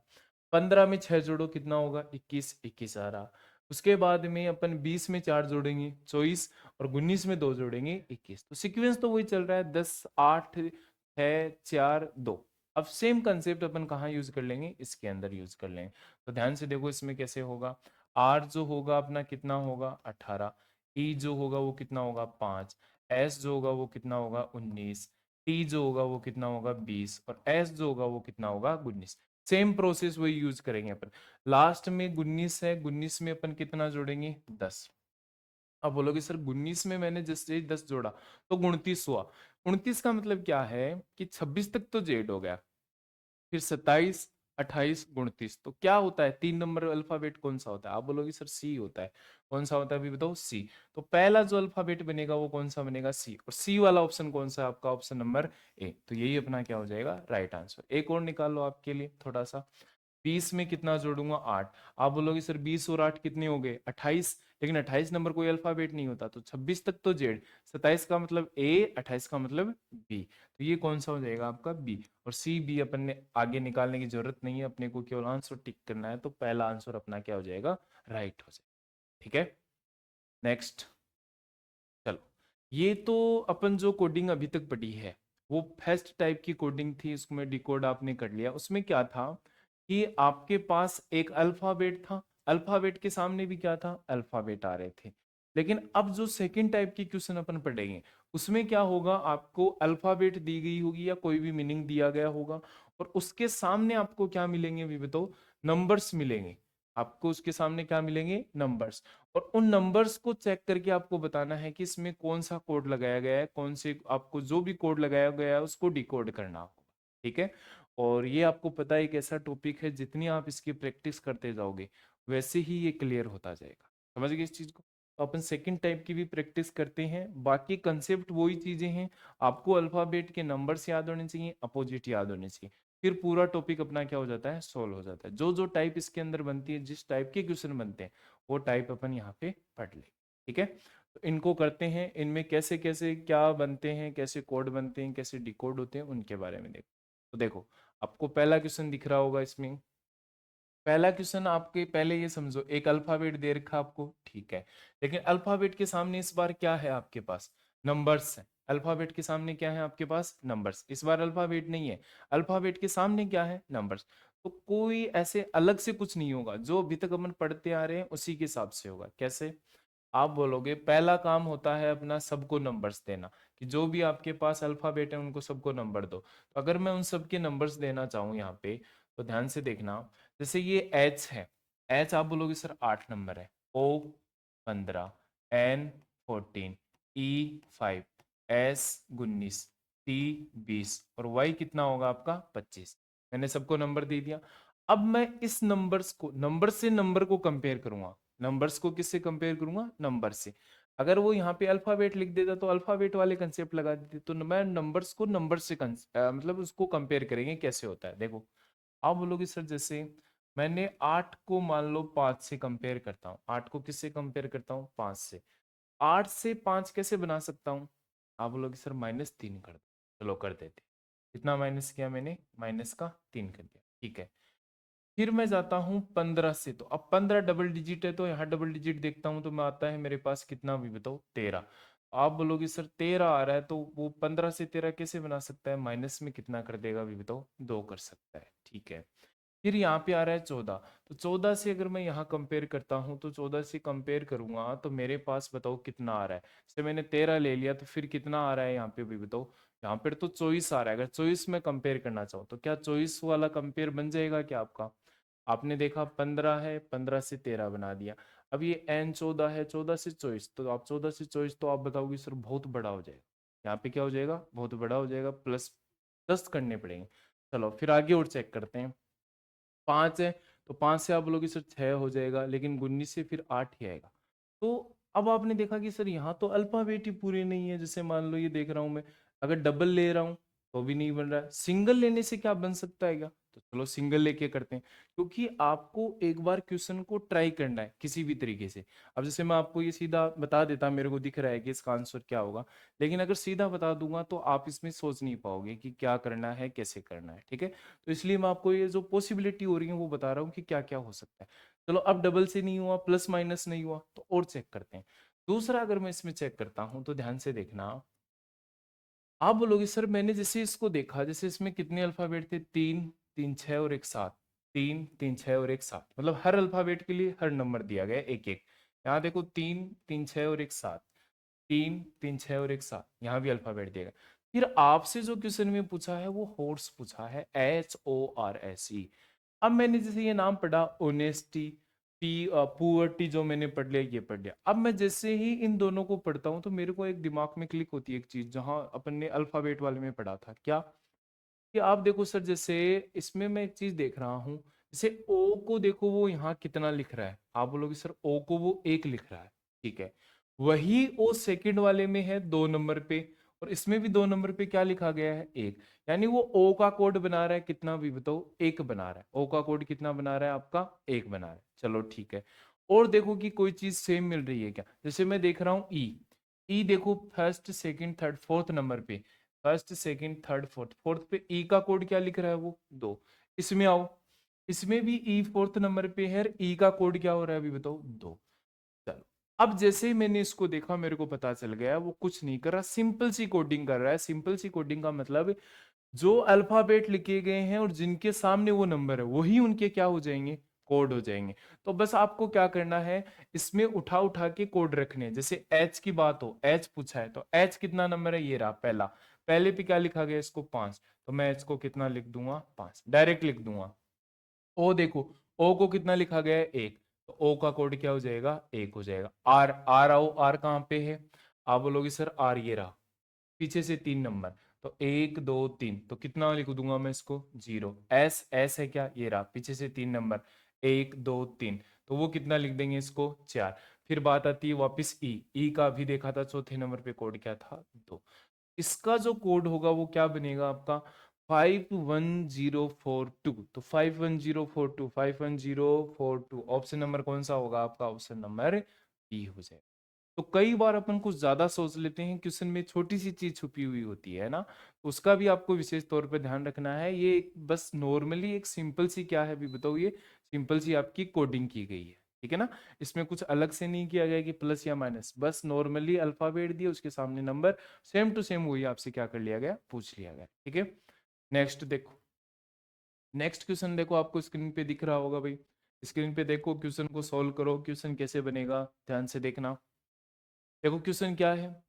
S1: 15 में 6 जोड़ो कितना होगा 21, 21 आ रहा। उसके बाद में अपन 20 में 4 जोड़ेंगे 24, और 19 में 2 जोड़ेंगे 21। तो सीक्वेंस तो वही चल रहा है 10 8 6 4 2। अब सेम कंसेप्ट अपन कहाँ यूज कर लेंगे, इसके अंदर यूज कर लेंगे। तो ध्यान से देखो इसमें कैसे होगा। आर जो होगा अपना कितना होगा 18, ई जो होगा वो कितना होगा 5, एस जो होगा वो कितना होगा 19, टी जो होगा वो कितना होगा 20 और एस जो होगा वो कितना होगा 19। सेम प्रोसेस वही यूज करेंगे अपन। लास्ट में 19 है, 19 में अपन कितना जोड़ेंगे 10। अब बोलोगे सर 19 में मैंने जैसे 10 जोड़ा तो 29 हुआ। 29 का मतलब क्या है कि 26 तक तो जेड हो गया, फिर 27, 28, 29, तो क्या होता है 3 नंबर अल्फाबेट कौन सा होता है? आप बोलोगे सर सी होता है। कौन सा होता है अभी बताओ? सी। तो पहला जो अल्फाबेट बनेगा वो कौन सा बनेगा? सी। और सी वाला ऑप्शन कौन सा है आपका? Option number A. तो यही अपना क्या हो जाएगा? Right answer. एक और निकाल लो आपके लिए थोड़ा सा। 20 में कितना जोड़ूंगा 8। आप बोलोगे सर 20 और 8 कितने हो गए 28, लेकिन 28 नंबर कोई अल्फाबेट नहीं होता, तो 26 तक तो जेड, 27 का मतलब ए, 28 का मतलब बी। तो ये कौन सा हो जाएगा आपका? बी। और सी बी अपन ने आगे निकालने की जरूरत नहीं है, अपने को केवल आंसर टिक करना है, तो पहला आंसर अपना क्या हो जाएगा? राइट हो जाएगा। ठीक है, नेक्स्ट। चलो, ये तो अपन जो कोडिंग अभी तक पढ़ी है वो फर्स्ट टाइप की कोडिंग थी, उसमें डिकोड आपने कर लिया। उसमें क्या था कि आपके पास एक अल्फाबेट था, अल्फाबेट के सामने भी क्या था? अल्फाबेट आ रहे थे। लेकिन अब जो सेकंड टाइप की क्वेश्चन अपन पढ़ेंगे उसमें क्या होगा, आपको अल्फाबेट दी गई होगी या कोई भी मीनिंग दिया गया होगा, और उसके सामने आपको क्या मिलेंगे भी बताओ? नंबर्स मिलेंगे। आपको उसके सामने क्या मिलेंगे? नंबर्स। और उन नंबर्स को चेक करके आपको बताना है कि इसमें कौन सा कोड लगाया गया है, कौन से आपको जो भी कोड लगाया गया है उसको डिकोड करना होगा। ठीक है, और ये आपको पता है एक ऐसा टॉपिक है जितनी आप इसकी प्रैक्टिस करते जाओगे वैसे ही ये क्लियर होता जाएगा। समझ गए इस चीज को? तो अपन सेकंड टाइप की भी प्रैक्टिस करते हैं, बाकी कंसेप्ट वही चीजें हैं। आपको अल्फाबेट के नंबर्स याद होने चाहिए, अपोजिट याद होने चाहिए, फिर पूरा टॉपिक अपना क्या हो जाता है? सोल्व हो जाता है। जो जो टाइप इसके अंदर बनती है, जिस टाइप के क्वेश्चन बनते हैं वो टाइप अपन यहाँ पे पढ़ ले। ठीक है, तो इनको करते हैं, इनमें कैसे कैसे क्या बनते हैं, कैसे कोड बनते हैं, कैसे डिकोड होते हैं, उनके बारे में देखो। तो देखो, आपको पहला क्वेश्चन दिख रहा होगा इसमें। पहला क्वेश्चन आपके पहले ये समझो, एक अल्फाबेट दे रखा आपको, ठीक है, लेकिन अल्फाबेट के सामने इस बार क्या है आपके पास? नंबर्स है। अल्फाबेट के सामने क्या है आपके पास? नंबर्स। इस बार अल्फाबेट नहीं है, अल्फाबेट के सामने क्या है? नंबर्स। तो कोई ऐसे अलग से कुछ नहीं होगा, जो अभी तक अपन पढ़ते आ रहे हैं उसी के हिसाब से होगा। कैसे? आप बोलोगे पहला काम होता है अपना सबको नंबर्स देना, कि जो भी आपके पास अल्फाबेट है उनको सबको नंबर दो। तो अगर मैं उन सबके नंबर्स देना चाहूँ यहाँ पे, तो ध्यान से देखना। जैसे ये एच है, एच आप बोलोगे सर 8 नंबर है, ओ 15, एन 14, ई 5, एस 19, टी 20 और वाई कितना होगा आपका 25। मैंने सबको नंबर दे दिया। अब मैं इस नंबर्स को, नंबर से नंबर को कंपेयर करूंगा। नंबर्स को किससे कंपेयर करूंगा? नंबर से। अगर वो यहाँ पे अल्फाबेट लिख देता तो अल्फाबेट वाले कंसेप्ट लगा देते, तो मैं नंबर्स को नंबर से मतलब उसको कंपेयर करेंगे कैसे होता है। देखो, आप बोलोगे सर जैसे मैंने 8 को मान लो 5 से कंपेयर करता हूँ, 8 को किससे कंपेयर करता हूँ? 5 से। 8 से 5 कैसे बना सकता हूँ? आप बोलोगे सर -3 कर दो। चलो कर देते। कितना माइनस किया मैंने? -3 कर दिया। ठीक है, फिर मैं जाता हूँ 15 से, तो अब 15 डबल डिजिट है, तो यहाँ डबल डिजिट देखता हूँ तो मैं आता है मेरे पास कितना भी बताओ? 13। आप बोलोगे सर 13 आ रहा है, तो वो 15 से 13 कैसे बना सकता है? माइनस में कितना कर देगा भी बताओ? 2 कर सकता है। ठीक है, फिर यहाँ पे आ रहा है 14, तो 14 से अगर मैं यहाँ कंपेयर करता हूँ, तो 14 से कंपेयर करूंगा तो मेरे पास बताओ कितना आ रहा है? जैसे मैंने 13 ले लिया, तो फिर कितना आ रहा है यहाँ पे भी बताओ? यहाँ पे तो 24 आ रहा है। अगर 24 में कंपेयर करना चाहो तो क्या 24 वाला कंपेयर बन जाएगा क्या आपका? आपने देखा 15 है, 15 से 13 बना दिया। अब ये एन 14 है, 14 से 24, तो आप 14 से 24 तो आप बताओगे सर बहुत बड़ा हो जाएगा। यहाँ पे क्या हो जाएगा? बहुत बड़ा हो जाएगा, प्लस 10 करने पड़ेंगे। चलो फिर आगे और चेक करते हैं। 5 है, तो 5 से आप बोलोगे सर 6 हो जाएगा, लेकिन 19 से फिर 8 ही आएगा। तो अब आपने देखा कि सर यहाँ तो अल्फाबेट ही पूरे नहीं है। जैसे मान लो ये देख रहा हूँ मैं, अगर डबल ले रहा हूँ तो भी नहीं बन रहा है, सिंगल लेने से क्या बन सकता है क्या? तो चलो सिंगल लेके करते हैं, क्योंकि आपको एक बार क्वेश्चन को ट्राई करना है किसी भी तरीके से। अब जैसे मैं आपको ये सीधा बता देता, मेरे को दिख रहा है कि इसका आंसर क्या होगा, लेकिन अगर सीधा बता दूंगा तो आप इसमें सोच नहीं पाओगे कि क्या करना है, कैसे करना है। ठीक है, तो इसलिए मैं आपको ये जो पॉसिबिलिटी हो रही है वो बता रहा हूँ कि क्या क्या हो सकता है। चलो, अब डबल से नहीं हुआ, प्लस माइनस नहीं हुआ, तो और चेक करते हैं। दूसरा अगर मैं इसमें चेक करता हूं तो ध्यान से देखना, आप बोलोगे सर मैंने जैसे इसको देखा, जैसे इसमें कितने अल्फाबेट थे, 3, 3 6 और एक 7, 3 3 6 और एक 7, मतलब हर अल्फाबेट के लिए हर नंबर दिया गया है एक एक। यहाँ देखो 3 3 6 और एक 7, 3 3 6 और एक 7, यहाँ भी अल्फाबेट दिया गया। फिर आपसे जो क्वेश्चन में पूछा है वो हॉर्स पूछा है, HORSE। अब मैंने जैसे ये नाम पढ़ा ऑनेस्टी, पी पुअर्टी, जो मैंने पढ़ लिया ये पढ़ लिया। अब मैं जैसे ही इन दोनों को पढ़ता हूँ तो मेरे को एक दिमाग में क्लिक होती है एक चीज, जहां अपन ने अल्फाबेट वाले में पढ़ा था क्या, कि आप देखो सर जैसे इसमें मैं एक चीज देख रहा हूँ, जैसे ओ को देखो वो यहाँ कितना लिख रहा है, आप बोलोगे सर ओ को वो एक लिख रहा है, ठीक है। वही ओ सेकंड वाले में है 2 नंबर पे, और इसमें भी 2 नंबर पे क्या लिखा गया है, एक। यानी वो ओ का कोड बना रहा है कितना भी बताओ, एक बना रहा है। ओ का कोड कितना बना रहा है आपका, एक बना रहा है। चलो ठीक है। और देखो कि कोई चीज सेम मिल रही है क्या, जैसे मैं देख रहा हूँ ई, ई देखो first second third fourth number पे, first second third fourth, fourth पे ई का कोड क्या लिख रहा है वो 2। इसमें आओ, इसमें भी ई फोर्थ नंबर पे है, ई का कोड क्या हो रहा है अभी बताओ 2। चलो, अब जैसे ही मैंने इसको देखा मेरे को पता चल गया वो कुछ नहीं कर रहा, सिंपल सी कोडिंग कर रहा है। सिंपल सी कोडिंग का मतलब जो अल्फाबेट लिखे गए हैं और जिनके सामने वो नंबर है वही उनके क्या हो जाएंगे, कोड हो जाएंगे। तो बस आपको क्या करना है, इसमें उठा उठा के कोड रखने हैं। जैसे एच की बात हो, एच पूछा है तो एच कितना नंबर है, ये रहा पहला, पहले पे क्या लिखा गया इसको 5, तो मैं एच को कितना लिख दूंगा 5, डायरेक्ट लिख दूंगा। ओ देखो, ओ को कितना लिखा गया है 1, तो ओ का कोड क्या हो जाएगा, 1 हो जाएगा। आर, आर आओ, आर कहाँ पे है, आप बोलोगे सर आर ये रहा, पीछे से 3 नंबर, तो 1 2 3, तो कितना लिख दूंगा मैं इसको 0। एस, एस है क्या, ये रहा पीछे से 3 नंबर, 1 2 3, तो वो कितना लिख देंगे इसको 4। फिर बात आती है वापस ई, ई का भी देखा था चौथे नंबर पे कोड क्या था 2। इसका जो कोड होगा वो क्या बनेगा आपका 51042, तो 51042, 51042, ऑप्शन नंबर कौन सा होगा आपका, ऑप्शन नंबर बी हो जाएगा। तो कई बार अपन कुछ ज्यादा सोच लेते हैं, क्वेश्चन में छोटी सी चीज छुपी हुई होती है ना, उसका भी आपको विशेष तौर पर ध्यान रखना है। ये बस नॉर्मली एक सिंपल सी क्या है अभी बताओ, ये सिंपल सी आपकी कोडिंग की गई है, ठीक है ना। इसमें कुछ अलग से नहीं किया गया कि प्लस या माइनस, बस नॉर्मली अल्फाबेट दिए उसके सामने नंबर, सेम टू सेम वही आपसे क्या कर लिया गया, पूछ लिया गया, ठीक है। नेक्स्ट देखो, नेक्स्ट क्वेश्चन देखो, आपको स्क्रीन पे दिख रहा होगा भाई, स्क्रीन पे देखो, क्वेश्चन को सॉल्व करो। क्वेश्चन कैसे बनेगा ध्यान से देखना। देखो क्वेश्चन क्या है,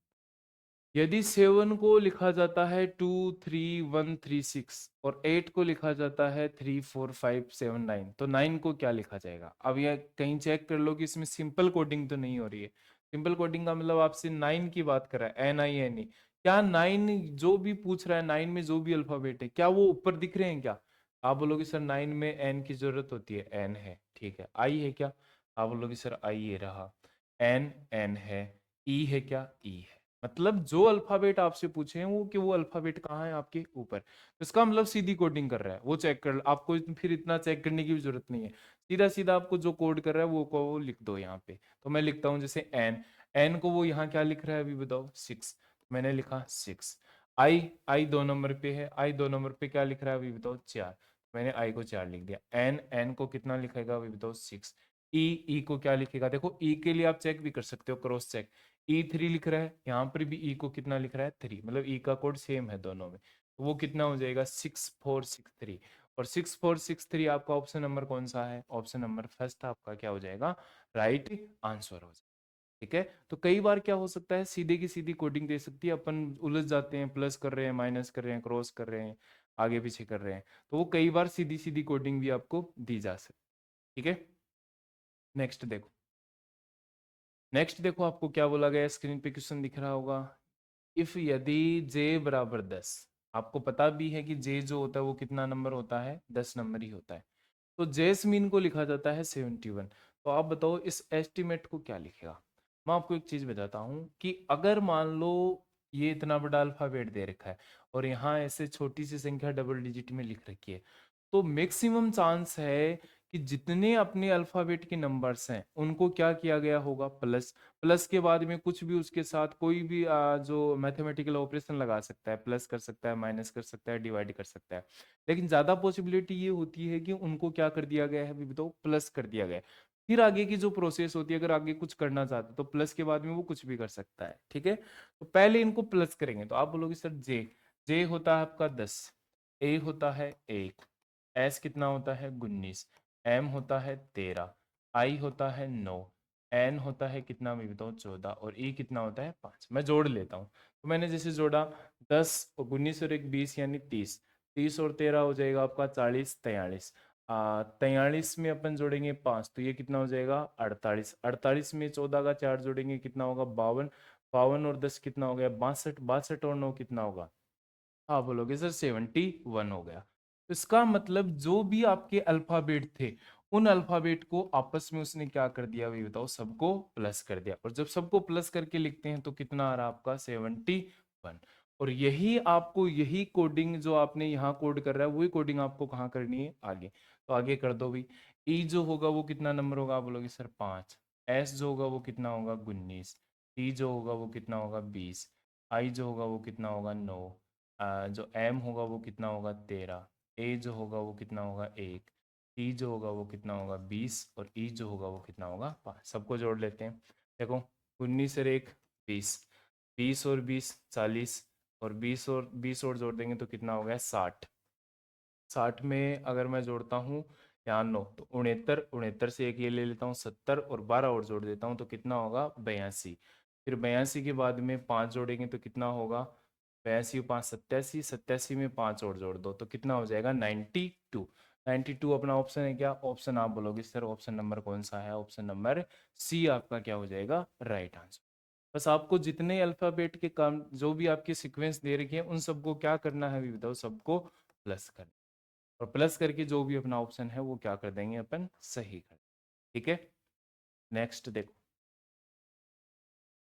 S1: यदि 7 को लिखा जाता है 2 3 1 3 6 और 8 को लिखा जाता है 3 4 5 7 9, तो 9 को क्या लिखा जाएगा। अब यह कहीं चेक कर लो कि इसमें सिंपल कोडिंग तो नहीं हो रही है। सिंपल कोडिंग का मतलब आपसे 9 की बात कर रहा है, NINE, क्या 9 जो भी पूछ रहा है 9 में जो भी अल्फाबेट है क्या वो ऊपर दिख रहे हैं क्या। आप बोलोगे सर 9 में एन की जरूरत होती है, एन है, ठीक है। आई है क्या, आप बोलोगे सर आई ये रहा, एन, एन है। ई है क्या, ई है। मतलब जो अल्फाबेट आपसे पूछे हैं वो कि वो अल्फाबेट कहाँ है आपके ऊपर, तो इसका मतलब सीधी कोडिंग कर रहा है वो, चेक कर आपको फिर इतना चेक करने की भी जरूरत नहीं है। सीधा सीधा आपको जो कोड कर रहा है वो को वो लिख दो यहाँ पे। तो मैं लिखता हूँ जैसे एन, एन को वो यहाँ क्या लिख रहा है अभी बताओ 6, मैंने लिखा 6। आई, आई 2 नंबर पे है, आई 2 नंबर पे क्या लिख रहा है अभी बताओ 4, मैंने आई को 4 लिख दिया। एन, एन को कितना लिखेगा अभी बताओ 6। ई, ई को क्या लिखेगा, देखो ई के लिए आप चेक भी कर सकते हो, क्रॉस चेक। E3 लिख रहा है, यहाँ पर भी E को कितना लिख रहा है 3, मतलब E का कोड सेम है दोनों में, तो वो कितना हो जाएगा 6463। और 6463 आपका ऑप्शन नंबर कौन सा है, ऑप्शन नंबर फर्स्ट आपका क्या हो जाएगा, राइट आंसर हो जाएगा, ठीक है। तो कई बार क्या हो सकता है, सीधे की सीधी कोडिंग दे सकती है, अपन उलझ जाते हैं, प्लस कर रहे हैं, माइनस कर रहे हैं, क्रॉस कर रहे हैं, आगे पीछे कर रहे हैं, तो वो कई बार सीधी सीधी कोडिंग भी आपको दी जा सकती है, ठीक है। नेक्स्ट देखो, नेक्स्ट देखो आपको क्या बोला गया, स्क्रीन पे क्वेश्चन दिख रहा होगा। इफ यदि j बराबर 10, आपको पता भी है कि j जो होता है वो कितना नंबर होता है, 10 नंबर ही होता है, तो जेसमीन को लिखा जाता है 71। तो आप बताओ इस एस्टिमेट को क्या लिखेगा। मैं आपको एक चीज बताता हूँ कि अगर मान लो ये इतना बड़ा अल्फाबेट दे रखा है और यहाँ ऐसे छोटी सी संख्या डबल डिजिट में लिख रखी है, तो मैक्सिमम चांस है कि जितने अपने अल्फाबेट के नंबर्स हैं उनको क्या किया गया होगा, प्लस। प्लस के बाद में कुछ भी उसके साथ कोई भी जो मैथमेटिकल ऑपरेशन लगा सकता है, प्लस कर सकता है, माइनस कर सकता है, डिवाइड कर सकता है। लेकिन ज्यादा पॉसिबिलिटी ये होती है कि उनको क्या कर दिया गया है अभी बताओ, प्लस कर दिया गया है। फिर आगे की जो प्रोसेस होती है, अगर आगे कुछ करना चाहते हो तो प्लस के बाद में वो कुछ भी कर सकता है, ठीक है। तो पहले इनको प्लस करेंगे तो आप बोलोगे सर जे, जे होता है आपका 10, ए होता है 1, एस कितना होता है 19, एम होता है 13, आई होता है 9, एन होता है कितना मैं बताऊँ 14, और ई कितना होता है 5। मैं जोड़ लेता हूँ, तो मैंने जैसे जोड़ा 10 और 19 और 1 20 यानी 30, 30 और 13 हो जाएगा आपका 40 43, 43 में अपन जोड़ेंगे 5 तो ये कितना हो जाएगा 48, 48 में 14 का 4 जोड़ेंगे कितना होगा 52, 52 और 10 कितना हो गया 62, 62 और 9 कितना होगा, हाँ बोलोगे सर 71 हो गया। तो इसका मतलब जो भी आपके अल्फाबेट थे उन अल्फाबेट को आपस में उसने क्या कर दिया वही बताओ, सबको प्लस कर दिया। और जब सबको प्लस करके लिखते हैं तो कितना आ रहा है आपका 71। और यही आपको, यही कोडिंग जो आपने यहाँ कोड कर रहा है वही कोडिंग आपको कहाँ करनी है आगे, तो आगे कर दो भाई। ई जो होगा वो कितना नंबर होगा, आप बोलोगे सर 5, एस जो होगा वो कितना होगा 19, टी जो होगा वो कितना होगा 20, आई जो होगा वो कितना होगा 9, जो एम होगा वो कितना होगा 13, ए जो होगा वो कितना होगा 1, टी जो होगा वो कितना होगा 20, और ई जो होगा वो कितना होगा 5। सबको जोड़ लेते हैं, देखो 19 और 1 20, 20 और 20 40, और 20 और जोड़ देंगे तो कितना हो गया 60, 60 में अगर मैं जोड़ता हूँ यहाँ 9 तो 69, 69 से एक ये ले लेता हूँ 70, और 12 और जोड़ देता हूँ तो कितना होगा 82। फिर 82 के बाद में 5 जोड़ेंगे तो कितना होगा 82 5 87, 87 में 5 और जोड़ दो तो कितना हो जाएगा 92। 92 अपना ऑप्शन है क्या, ऑप्शन आप बोलोगे सर ऑप्शन नंबर कौन सा है, ऑप्शन नंबर सी आपका क्या हो जाएगा राइट आंसर। बस आपको जितने अल्फाबेट के काम जो भी आपके सीक्वेंस दे रखे हैं उन सबको क्या करना है अभी बताओ, सबको प्लस करना, और प्लस करके जो भी अपना ऑप्शन है वो क्या कर देंगे अपन सही कर, ठीक है। नेक्स्ट देखो,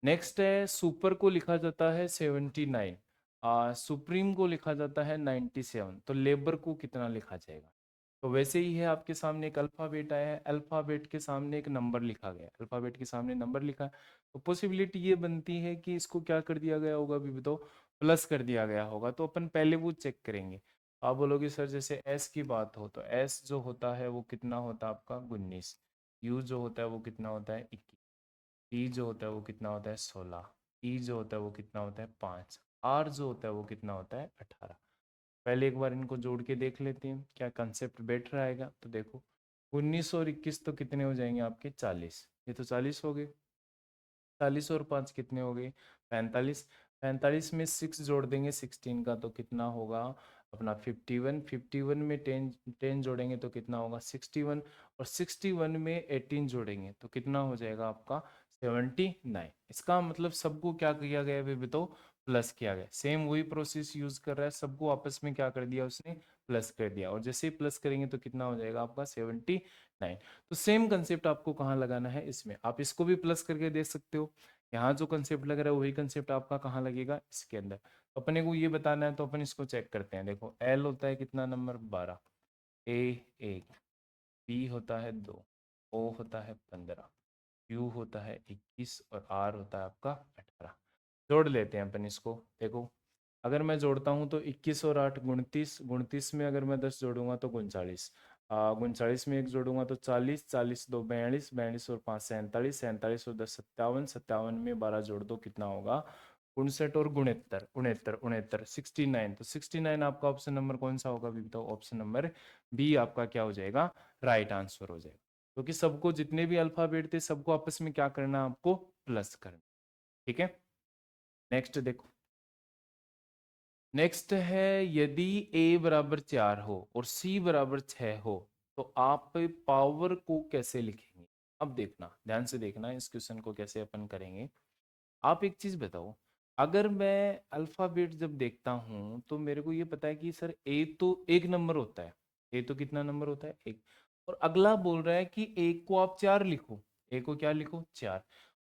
S1: नेक्स्ट है सुपर को लिखा जाता है 79, सुप्रीम को लिखा जाता है 97, तो लेबर को कितना लिखा जाएगा। तो वैसे ही है, आपके सामने एक अल्फाबेट आया है, अल्फाबेट के सामने एक नंबर लिखा गया है, अल्फाबेट के सामने नंबर लिखा है, तो पॉसिबिलिटी ये बनती है कि इसको क्या कर दिया गया होगा अभी बताओ, प्लस कर दिया गया होगा। तो अपन पहले वो चेक करेंगे। आप बोलोगे सर जैसे एस की बात हो तो एस जो होता है वो कितना होता है आपका 19, यू जो होता है वो कितना होता है 21, टी जो होता है वो कितना होता है 16, ई जो होता है वो कितना होता है 5, आर जो होता है वो कितना होता है 18। पहले एक बार इनको जोड़ के देख लेते हैं क्या कंसेप्ट बैठ रहेगा। तो देखो 19 और 21 तो कितने हो जाएंगे आपके 40, ये तो 40 हो गए, 40 और 5 कितने हो गए 45, 45 में 6 जोड़ देंगे 16 का तो कितना होगा अपना 51, 51 में 10 10 जोड़ेंगे तो कितना होगा 61, और 61 में 18 जोड़ेंगे तो कितना हो जाएगा आपका 79। इसका मतलब सबको क्या किया गया है बताओ, प्लस किया गया। सेम वही प्रोसेस यूज कर रहा है, सबको आपस में क्या कर दिया उसने प्लस कर दिया, और जैसे ही प्लस करेंगे तो कितना हो जाएगा आपका 79। तो सेम कंसेप्ट आपको कहाँ लगाना है, इसमें आप इसको भी प्लस करके दे सकते हो। यहाँ जो कंसेप्ट लग रहा है वही कंसेप्ट आपका कहाँ लगेगा इसके अंदर। तो अपने को ये बताना है तो अपन इसको चेक करते हैं। देखो एल होता है कितना नंबर 12, ए 1, बी होता है 2, ओ होता है 15, यू होता है 21, और आर होता है आपका 18। जोड़ लेते हैं अपन इसको। देखो अगर मैं जोड़ता हूँ तो 21 और 8 29, 29 में अगर मैं 10 जोड़ूंगा तो 39, 39 में 1 जोड़ूंगा तो 40, 40 दो 42, 42 और 5 47, 47 और 10 57, 57 में 12 जोड़ दो कितना होगा 59, और 69 69 69 69, तो 69 आपका ऑप्शन नंबर कौन सा होगा अभी बताओ, ऑप्शन नंबर बी आपका क्या हो जाएगा राइट आंसर हो जाएगा। क्योंकि सबको जितने भी अल्फाबेट थे सबको आपस में क्या करना है आपको प्लस करना, ठीक है। नेक्स्ट देखो, नेक्स्ट है यदि a बराबर 4 हो और c बराबर 6 हो तो आप पावर को कैसे लिखेंगे। अब देखना ध्यान से देखना इस क्वेश्चन को कैसे अपन करेंगे। आप एक चीज बताओ, अगर मैं अल्फाबेट जब देखता हूं तो मेरे को ये पता है कि सर ए तो एक नंबर होता है, ए तो कितना नंबर होता है एक, और अगला बोल रहा है कि ए को आप 4 लिखो, ए को क्या लिखो 4,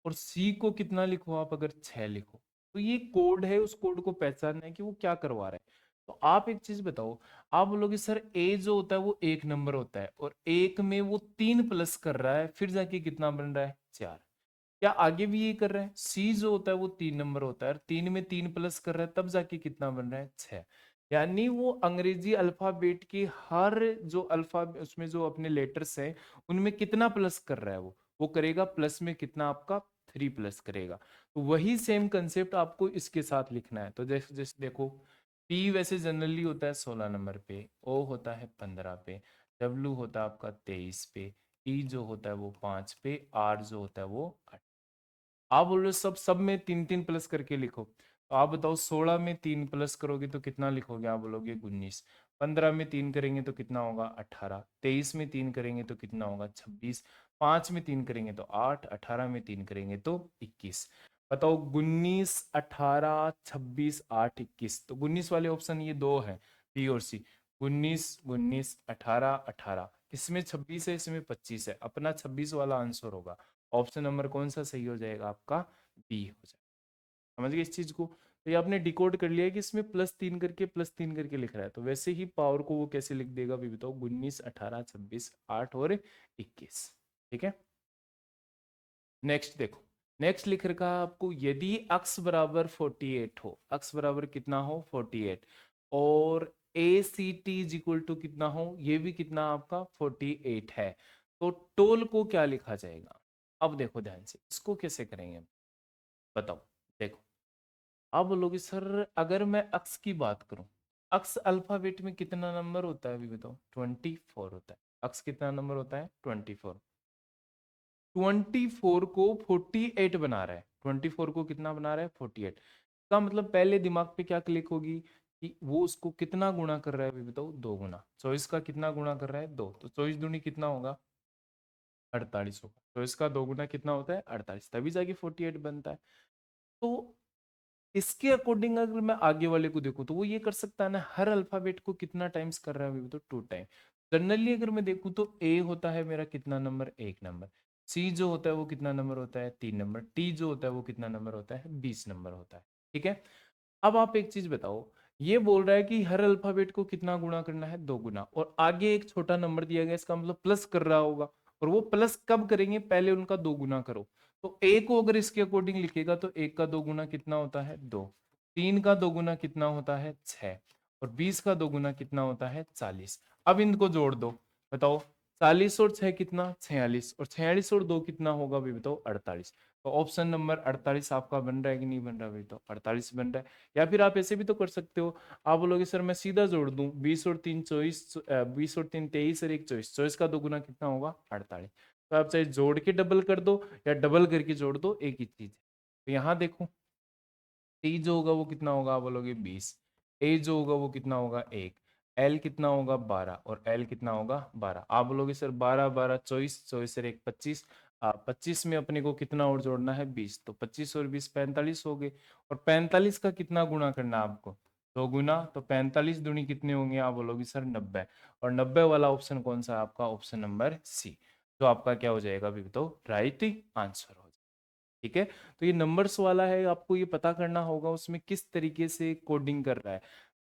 S1: और सी को कितना लिखो आप अगर 6 लिखो। तो ये कोड है, उस कोड को पहचानना है कि वो क्या करवा रहा है। तो आप एक चीज बताओ, आप बोलोगे सर ए जो होता है वो एक नंबर होता है और एक में वो 3 प्लस कर रहा है फिर जाके कितना बन रहा है 4, क्या आगे भी ये कर रहा है। सी जो होता है वो 3 नंबर होता है और 3 में 3 प्लस कर रहा है तब जाके कितना बन रहा है 6। यानी वो अंग्रेजी अल्फाबेट की हर जो अल्फा उसमें जो अपने लेटर्स हैं उनमें कितना प्लस कर रहा है, वो करेगा प्लस में कितना आपका 3 प्लस करेगा। तो वही सेम कंसेप्ट आपको इसके साथ लिखना है। तो जैसे जैसे देखो, पी वैसे जनरली होता है 16 नंबर पे, ओ होता है 15 पे, डब्ल्यू होता है आपका 23 पे, ई जो होता है वो 5 पे, आर जो होता है वो 8। आप बोल रहे हो सब सब में 3 3 प्लस करके लिखो, तो आप बताओ 16 में 3 प्लस करोगे तो कितना लिखोगे? आप बोलोगे 19। 15 में 3 करेंगे तो कितना होगा? 18। 23 में 3 करेंगे तो कितना होगा? 26। 5 में 3 करेंगे तो 8। 18 में 3 करेंगे तो 21। बताओ 19, 18, 26, 8, 21। तो 19 वाले ऑप्शन ये दो है, बी और सी। 19, 19, 18, 18, इसमें 26 है, इसमें 25 है, अपना 26 वाला आंसर होगा। ऑप्शन नंबर कौन सा सही हो जाएगा? आपका बी हो जाएगा। समझ गए इस चीज को? तो ये आपने डिकोड कर लिया कि इसमें +3 करके लिख रहा है, तो वैसे ही पावर को वो कैसे लिख देगा भी बताओ? 19, 18, 26, 8 और 21। ठीक है, नेक्स्ट देखो। नेक्स्ट लिख रखा है आपको, यदि x बराबर 48 हो, x बराबर कितना हो? 48, और A C T is equal to कितना हो? ये भी कितना आपका 48 है, तो टोल को क्या लिखा जाएगा? अब देखो ध्यान से, इसको कैसे करेंगे बताओ। देखो, आप बोलोगे सर अगर मैं अक्स की बात करूं, अक्स अल्फाबेट में कितना नंबर होता है अभी बताओ? 24 होता है। अक्स कितना नंबर होता है? 24। 24 को 48 बना रहा है, 24 को कितना बना रहा है? 48। का मतलब पहले दिमाग पे क्या क्लिक होगी कि वो उसको कितना गुणा कर रहा है अभी बताओ? 2 गुना। 24 का कितना गुणा कर रहा है? 2। तो 24 दूनी कितना होगा? 48 होगा। तो इसका 2 गुना कितना होता है? 48, तभी जाके 48 बनता है। तो इसके अकॉर्डिंग अगर मैं आगे वाले को देखूं तो वो ये कर सकता है ना, हर अल्फाबेट को कितना टाइम्स कर रहा है अभी तो? 2 टाइम। जनरली अगर मैं देखूं तो ए होता है मेरा कितना नंबर? 1 नंबर। सी जो होता है वो कितना नंबर होता है? 3 नंबर। टी जो होता है वो कितना नंबर होता है? 20 नंबर होता है। ठीक है, अब आप एक चीज बताओ, ये बोल रहा है कि हर अल्फाबेट को कितना गुणा करना है? 2 गुना, और आगे एक छोटा नंबर दिया गया, इसका मतलब प्लस कर रहा होगा। और वो प्लस कब करेंगे? पहले उनका 2 गुना करो। तो ए को अगर इसके अकॉर्डिंग लिखेगा तो 1 का 2 गुना कितना होता है? 2। 3 का 2 गुना कितना होता है? 6। और 20 का 2 गुना कितना होता है? 40। अब इनको जोड़ दो, बताओ 40 और 6 कितना? 46। और 46 और 2 कितना होगा भी बताओ? 48। तो ऑप्शन नंबर 48 आपका बन रहा है कि नहीं बन रहा? भी तो 48 बन रहा है। या फिर आप ऐसे भी तो कर सकते हो, आप बोलोगे सर मैं सीधा जोड़ दूं, 20 और 3 24, 20 और 3 23 और 1 24, 24 का 2 गुना कितना होगा? 48। तो आप चाहे जोड़ के डबल कर दो या डबल करके जोड़ दो, एक ही चीज है। तो यहाँ देखो, टी जो होगा वो कितना होगा? आप बोलोगे 20। ए जो होगा वो कितना होगा? 1। एल कितना होगा? 12। और एल कितना होगा? 12। आप बोलोगे सर 12 12 24, 24 और 1 25, 25 में अपने को कितना और जोड़ना है? 20। तो 25 और 20 45 हो गए। और 45 का कितना गुणा करना है आपको? 2 गुना। तो 45 दूनी कितने होंगे? आप बोलोगे सर 90। और 90 वाला ऑप्शन कौन सा है आपका? ऑप्शन नंबर सी, जो आपका क्या हो जाएगा अभी बताओ? राइट आंसर हो जाएगा। ठीक है, तो ये नंबर्स वाला है, आपको ये पता करना होगा उसमें किस तरीके से कोडिंग कर रहा है,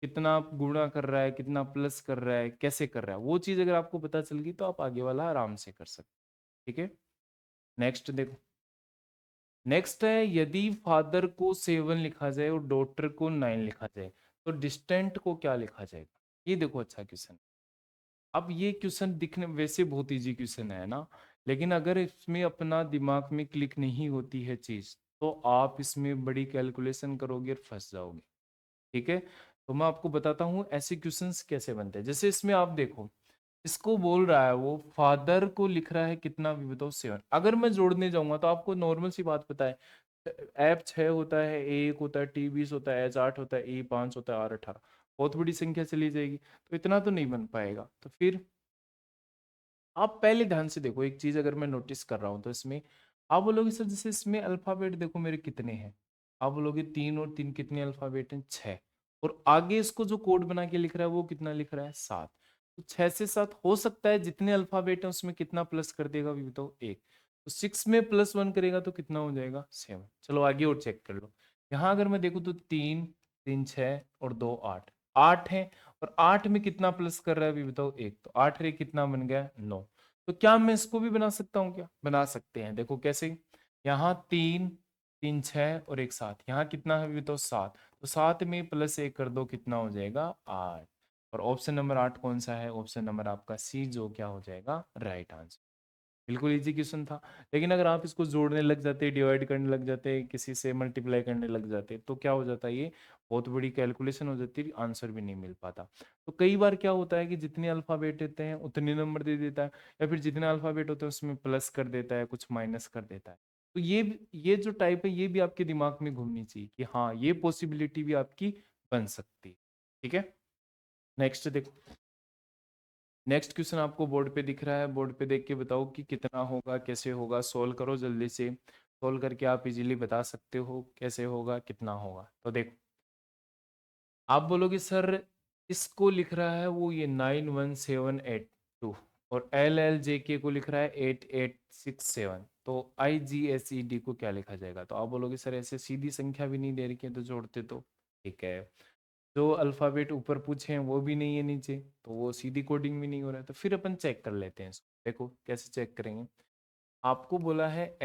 S1: कितना गुणा कर रहा है, कितना प्लस कर रहा है, कैसे कर रहा है, वो चीज अगर आपको पता चल गई तो आप आगे वाला आराम से कर सकते। ठीक है, नेक्स्ट देखो। नेक्स्ट है, यदि फादर को 7 लिखा जाए और डॉटर को 9 लिखा जाए तो डिस्टेंट को क्या लिखा जाएगा? ये देखो, अच्छा क्वेश्चन। अब ये क्वेश्चन दिखने वैसे बहुत इजी क्वेश्चन है ना, लेकिन अगर इसमें अपना दिमाग में क्लिक नहीं होती है चीज तो आप इसमें बड़ी कैलकुलेशन करोगे और फंस जाओगे। ठीक है, तो मैं आपको बताता हूँ ऐसे क्वेश्चंस कैसे बनते हैं। जैसे इसमें आप देखो, इसको बोल रहा है वो फादर को लिख रहा है कितना भी बताओ? 7। अगर मैं जोड़ने जाऊंगा तो आपको नॉर्मल सी बात पता है, एफ 6 होता है, ए 1 होता है, टी 20 होता है, एच 8 होता है, ई 5 होता है, आर 18। बहुत बड़ी संख्या चली जाएगी, तो इतना तो नहीं बन पाएगा। तो फिर आप पहले ध्यान से देखो एक चीज, अगर मैं नोटिस कर रहा हूं तो इसमें आप बोलोगे सर जैसे इसमें अल्फाबेट देखो मेरे कितने हैं, आप बोलोगे 3 और 3 कितने अल्फाबेट हैं? 6। और आगे इसको जो कोड बना के लिख रहा है वो कितना लिख रहा है? 7। तो 6 से 7 हो सकता है, जितने अल्फाबेट है उसमें कितना प्लस कर देगा अभी बताओ? 1। तो 6 में +1 करेगा तो कितना हो जाएगा? 7। चलो आगे और चेक कर लो। यहाँ अगर मैं देखूँ तो 3 3 6 और 2 8, 8 है। और 8 में कितना प्लस कर रहा है अभी बताओ? 1। तो 8 रे कितना बन गया? 9। तो क्या मैं इसको भी बना सकता हूँ? क्या बना सकते हैं, देखो कैसे। यहाँ 3 3 6 और 1 7, यहाँ कितना है अभी बताओ? 7। तो 7 में प्लस 1 कर दो, कितना हो जाएगा 8। और ऑप्शन नंबर 8 कौन सा है? ऑप्शन नंबर आपका सी, जो क्या हो जाएगा राइट आंसर। बिल्कुल इजी क्वेश्चन था। लेकिन अगर आप इसको जोड़ने लग जाते, डिवाइड करने लग जाते, किसी से मल्टीप्लाई करने लग जाते, तो क्या हो जाता है, ये बहुत बड़ी कैलकुलेशन हो जाती है, आंसर भी नहीं मिल पाता। तो कई बार क्या होता है कि जितने अल्फाबेट होते हैं उतने नंबर दे देता है, या फिर जितने अल्फाबेट होते हैं उसमें प्लस कर देता है, कुछ माइनस कर देता है। तो ये जो टाइप है ये भी आपके दिमाग में घूमनी चाहिए कि हाँ ये पॉसिबिलिटी भी आपकी बन सकती है। ठीक है, नेक्स्ट देखो। नेक्स्ट क्वेश्चन आपको बोर्ड पे दिख रहा है, बोर्ड पे देख के बताओ कि कितना होगा, कैसे होगा, सोल्व करो जल्दी से। सोल्व करके आप इजीली बता सकते हो कैसे होगा, कितना होगा। तो देखो, आप बोलोगे सर इसको लिख रहा है वो ये 91782, और LLJK को लिख रहा है 8867, तो IGSED को क्या लिखा जाएगा? तो आप बोलोगे सर ऐसे सीधी संख्या भी नहीं दे रखी है तो जोड़ते तो। ठीक है, जो अल्फाबेट ऊपर पूछे हैं वो भी नहीं है नीचे, तो वो सीधी कोडिंग भी नहीं हो रहा है, तो फिर अपन चेक कर लेते हैं इसको। देखो कैसे चेक करेंगे। आपको बोला है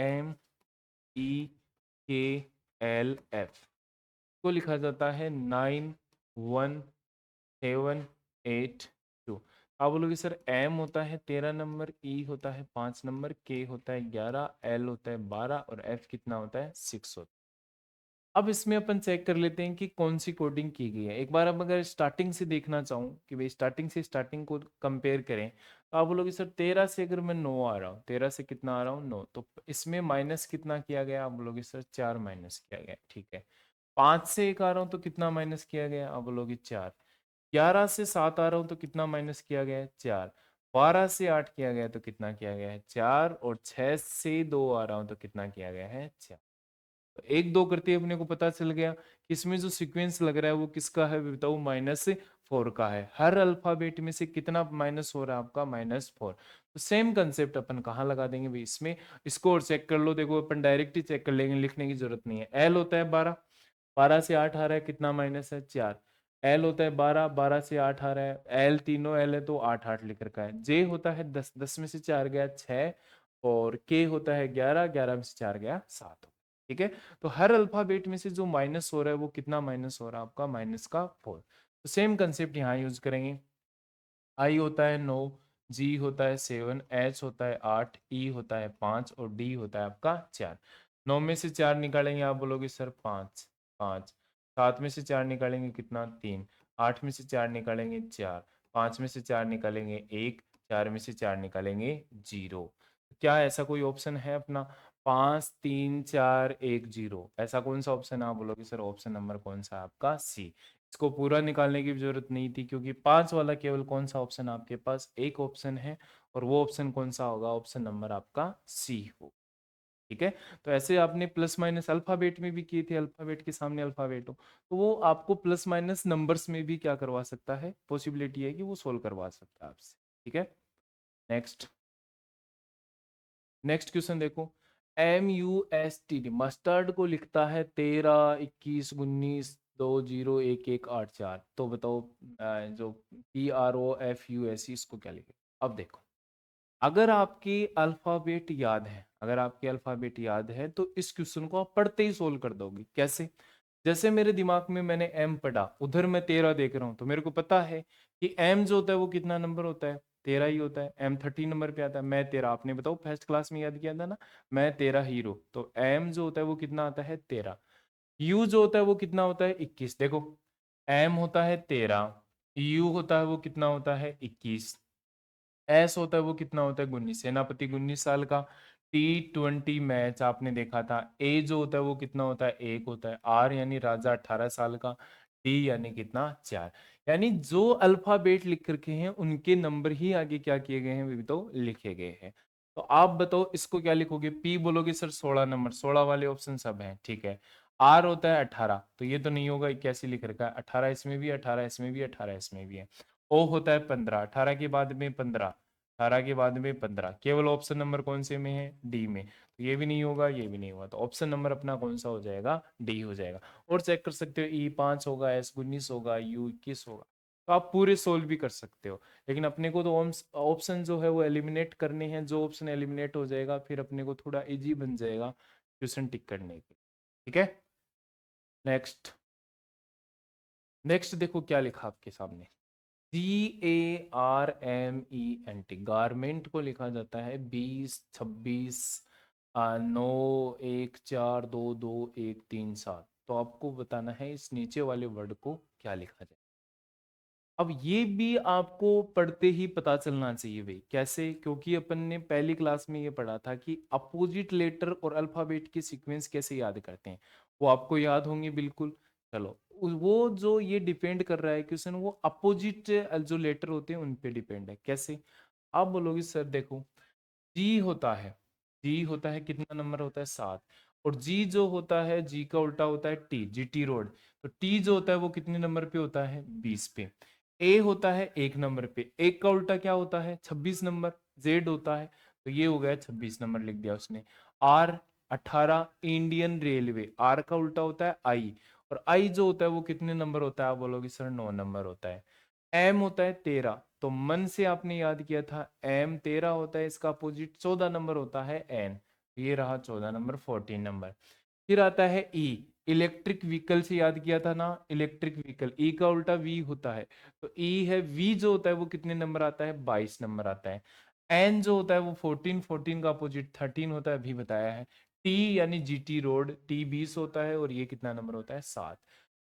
S1: MEKLF को लिखा जाता है 91782। आप बोलोगे सर M होता है 13 नंबर, E होता है 5 नंबर, K होता है 11, L होता है 12 और F कितना होता है 6 होता है। अब इसमें अपन चेक कर लेते हैं कि कौन सी कोडिंग की गई है। एक बार अब अगर स्टार्टिंग से देखना चाहूँ कि भाई स्टार्टिंग से स्टार्टिंग को कंपेयर करें, तो आप बोलोगे सर 13 से अगर मैं 9 आ रहा हूँ, 13 से कितना आ रहा हूँ 9, तो इसमें माइनस कितना किया गया? आप बोलोगे सर 4 माइनस किया गया। ठीक है, 5 से 1 आ रहा हूँ तो कितना माइनस किया गया? आप बोलोगे 4। 11 से 7 आ रहा हूँ तो कितना माइनस किया गया है? 4। 12 से 8 किया गया तो कितना किया गया है? 4। और 6 से 2 आ रहा हूँ तो कितना किया गया है? 4। तो एक दो करते अपने को पता चल गया कि इसमें जो सीक्वेंस लग रहा है वो किसका है बताओ? -4 का है। हर अल्फाबेट में से कितना माइनस हो रहा है आपका? -4। तो सेम कंसेप्ट अपन कहाँ लगा देंगे भाई इसमें? इसको और चेक कर लो। देखो अपन डायरेक्ट ही चेक कर लेंगे, लिखने की जरूरत नहीं है। एल होता है 12, 12 से 8 आ रहा है, कितना माइनस है? 4। एल होता है 12, 12 से 8 आ रहा है, एल तीनों एल है तो 8 8 लिख रखा है। जे होता है 10, 10 में से 4 गया 6, और के होता है 11, 11 में से 4 गया 7। ठीक है, तो हर अल्फाबेट में से जो माइनस हो रहा है वो कितना माइनस हो रहा है आपका? -4। तो सेम कंसेप्ट यहाँ यूज करेंगे। आई होता है 9, जी होता है 7, एच होता है 8, ई होता है 5 और डी होता है आपका 4। 9 में से 4 निकालेंगे, आप बोलोगे सर 5, 5। 7 में से 4 निकालेंगे कितना? 3। 8 में से 4 निकालेंगे 4। 5 में से 4 निकालेंगे 1। 4 में से 4 निकालेंगे 0। क्या ऐसा कोई ऑप्शन है अपना? 5 3 4 1 0, ऐसा कौन सा ऑप्शन है? आप बोलोगे सर ऑप्शन नंबर कौन सा है आपका? सी। इसको पूरा निकालने की भी जरूरत नहीं थी, क्योंकि 5 वाला केवल कौन सा ऑप्शन आपके पास? एक ऑप्शन है, और वो ऑप्शन कौन सा होगा? ऑप्शन नंबर आपका सी हो। ठीक है, तो ऐसे आपने प्लस माइनस अल्फाबेट में भी किए थे, अल्फाबेट के सामने अल्फाबेट हो, तो वो आपको प्लस माइनस नंबर्स में भी क्या करवा सकता है? पॉसिबिलिटी है कि वो सोल्व करवा सकता है आपसे। ठीक है, नेक्स्ट। नेक्स्ट क्वेश्चन देखो। MUSTD मस्टर्ड को लिखता है 13 21 19 201184। तो बताओ जो PROFUSE इसको क्या लिखे? अब देखो, अगर आपकी अल्फाबेट याद है, अगर आपके अल्फाबेट याद है तो इस क्वेश्चन को आप पढ़ते ही सोल्व कर दोगे। कैसे? जैसे मेरे दिमाग में मैंने एम पढ़ा, उधर मैं 13 देख रहा हूं, तो मेरे को पता है कि एम जो होता है वो कितना नंबर होता है? 13 ही होता है। एम 13 नंबर पे आता है। मैं 13, आपने बताओ फर्स्ट क्लास में याद किया था ना, मैं 13 हीरो, तो एम जो होता है वो कितना आता है? 13। यू जो होता है वो कितना होता है? 21। देखो, एम होता है 13, यू होता है वो कितना होता है? 21। एस होता है वो कितना होता है? 19। सेनापति 19 साल का। T20 मैच आपने देखा था। ए जो होता है वो कितना होता है? 1 होता है। आर यानी राजा 18 साल का। डी यानी कितना? 4। यानी जो अल्फाबेट लिख करके हैं उनके नंबर ही आगे क्या किए गए हैं? भी तो लिखे गए हैं। तो आप बताओ इसको क्या लिखोगे? पी बोलोगे सर 16 नंबर, 16 वाले ऑप्शन सब हैं। ठीक है, आर होता है 18, तो ये तो नहीं होगा, 81 लिख रखा है। 18 इसमें भी, 18 इसमें भी, 18 इसमें भी है। ओ होता है 15, 18 के बाद में 15, 18 के बाद में 15। केवल ऑप्शन नंबर कौन से में है? डी में। तो ये भी नहीं होगा, ये भी नहीं होगा, तो ऑप्शन नंबर अपना कौन सा हो जाएगा? डी हो जाएगा। और चेक कर सकते हो, ई 5 होगा, एस 19 होगा, यू 21 होगा। तो आप पूरे सोल्व भी कर सकते हो, लेकिन अपने को तो ऑप्शन जो है वो एलिमिनेट करने हैं। जो ऑप्शन एलिमिनेट हो जाएगा फिर अपने को थोड़ा इजी बन जाएगा क्वेश्चन टिक करने के। ठीक है, नेक्स्ट। नेक्स्ट देखो क्या लिखा आपके सामने, GARMENT, गारमेंट को लिखा जाता है 20, 26, 9, 1, 4, 2, 2, 1, 3, 7। तो आपको बताना है इस नीचे वाले वर्ड को क्या लिखा जाए। अब ये भी आपको पढ़ते ही पता चलना चाहिए भाई, कैसे, क्योंकि अपन ने पहली क्लास में ये पढ़ा था कि अपोजिट लेटर और अल्फाबेट के सीक्वेंस कैसे याद करते हैं, वो आपको याद होंगे बिल्कुल। चलो, वो जो ये डिपेंड कर रहा है क्वेश्चन, वो अपोजिट जो लेटर होते हैं उन पे डिपेंड है। कैसे आप बोलोगे सर, देखो जी होता है, जी होता है कितना नंबर होता है 7, और जी जो होता है, जी का उल्टा होता है टी, जीटी रोड। तो टी जो होता है वो कितने नंबर पे होता है, 20 पे। ए होता है 1 नंबर पे, एक का उल्टा क्या होता है, 26 नंबर, जेड होता है। तो ये हो गया 26 नंबर लिख दिया उसने। आर 18, इंडियन रेलवे, आर का उल्टा होता है आई, और आई जो होता है वो कितने नंबर होता है, आप बोलोगे सर 9 नंबर होता है। एम होता है 13, तो मन से आपने याद किया था, एम 13 होता है, इसका अपोजिट 14 नंबर होता है एन, ये रहा 14 नंबर, 14 नंबर। फिर आता है ई, इलेक्ट्रिक व्हीकल से याद किया था ना, इलेक्ट्रिक व्हीकल, ई का उल्टा वी होता है, तो ई है, वी जो होता है वो कितने नंबर आता है, 22 नंबर आता है। एन जो होता है वो 14, 14 का अपोजिट 13 होता है, अभी बताया है। टी यानी जीटी रोड, टी 20 होता है, और ये कितना नंबर होता है, 7।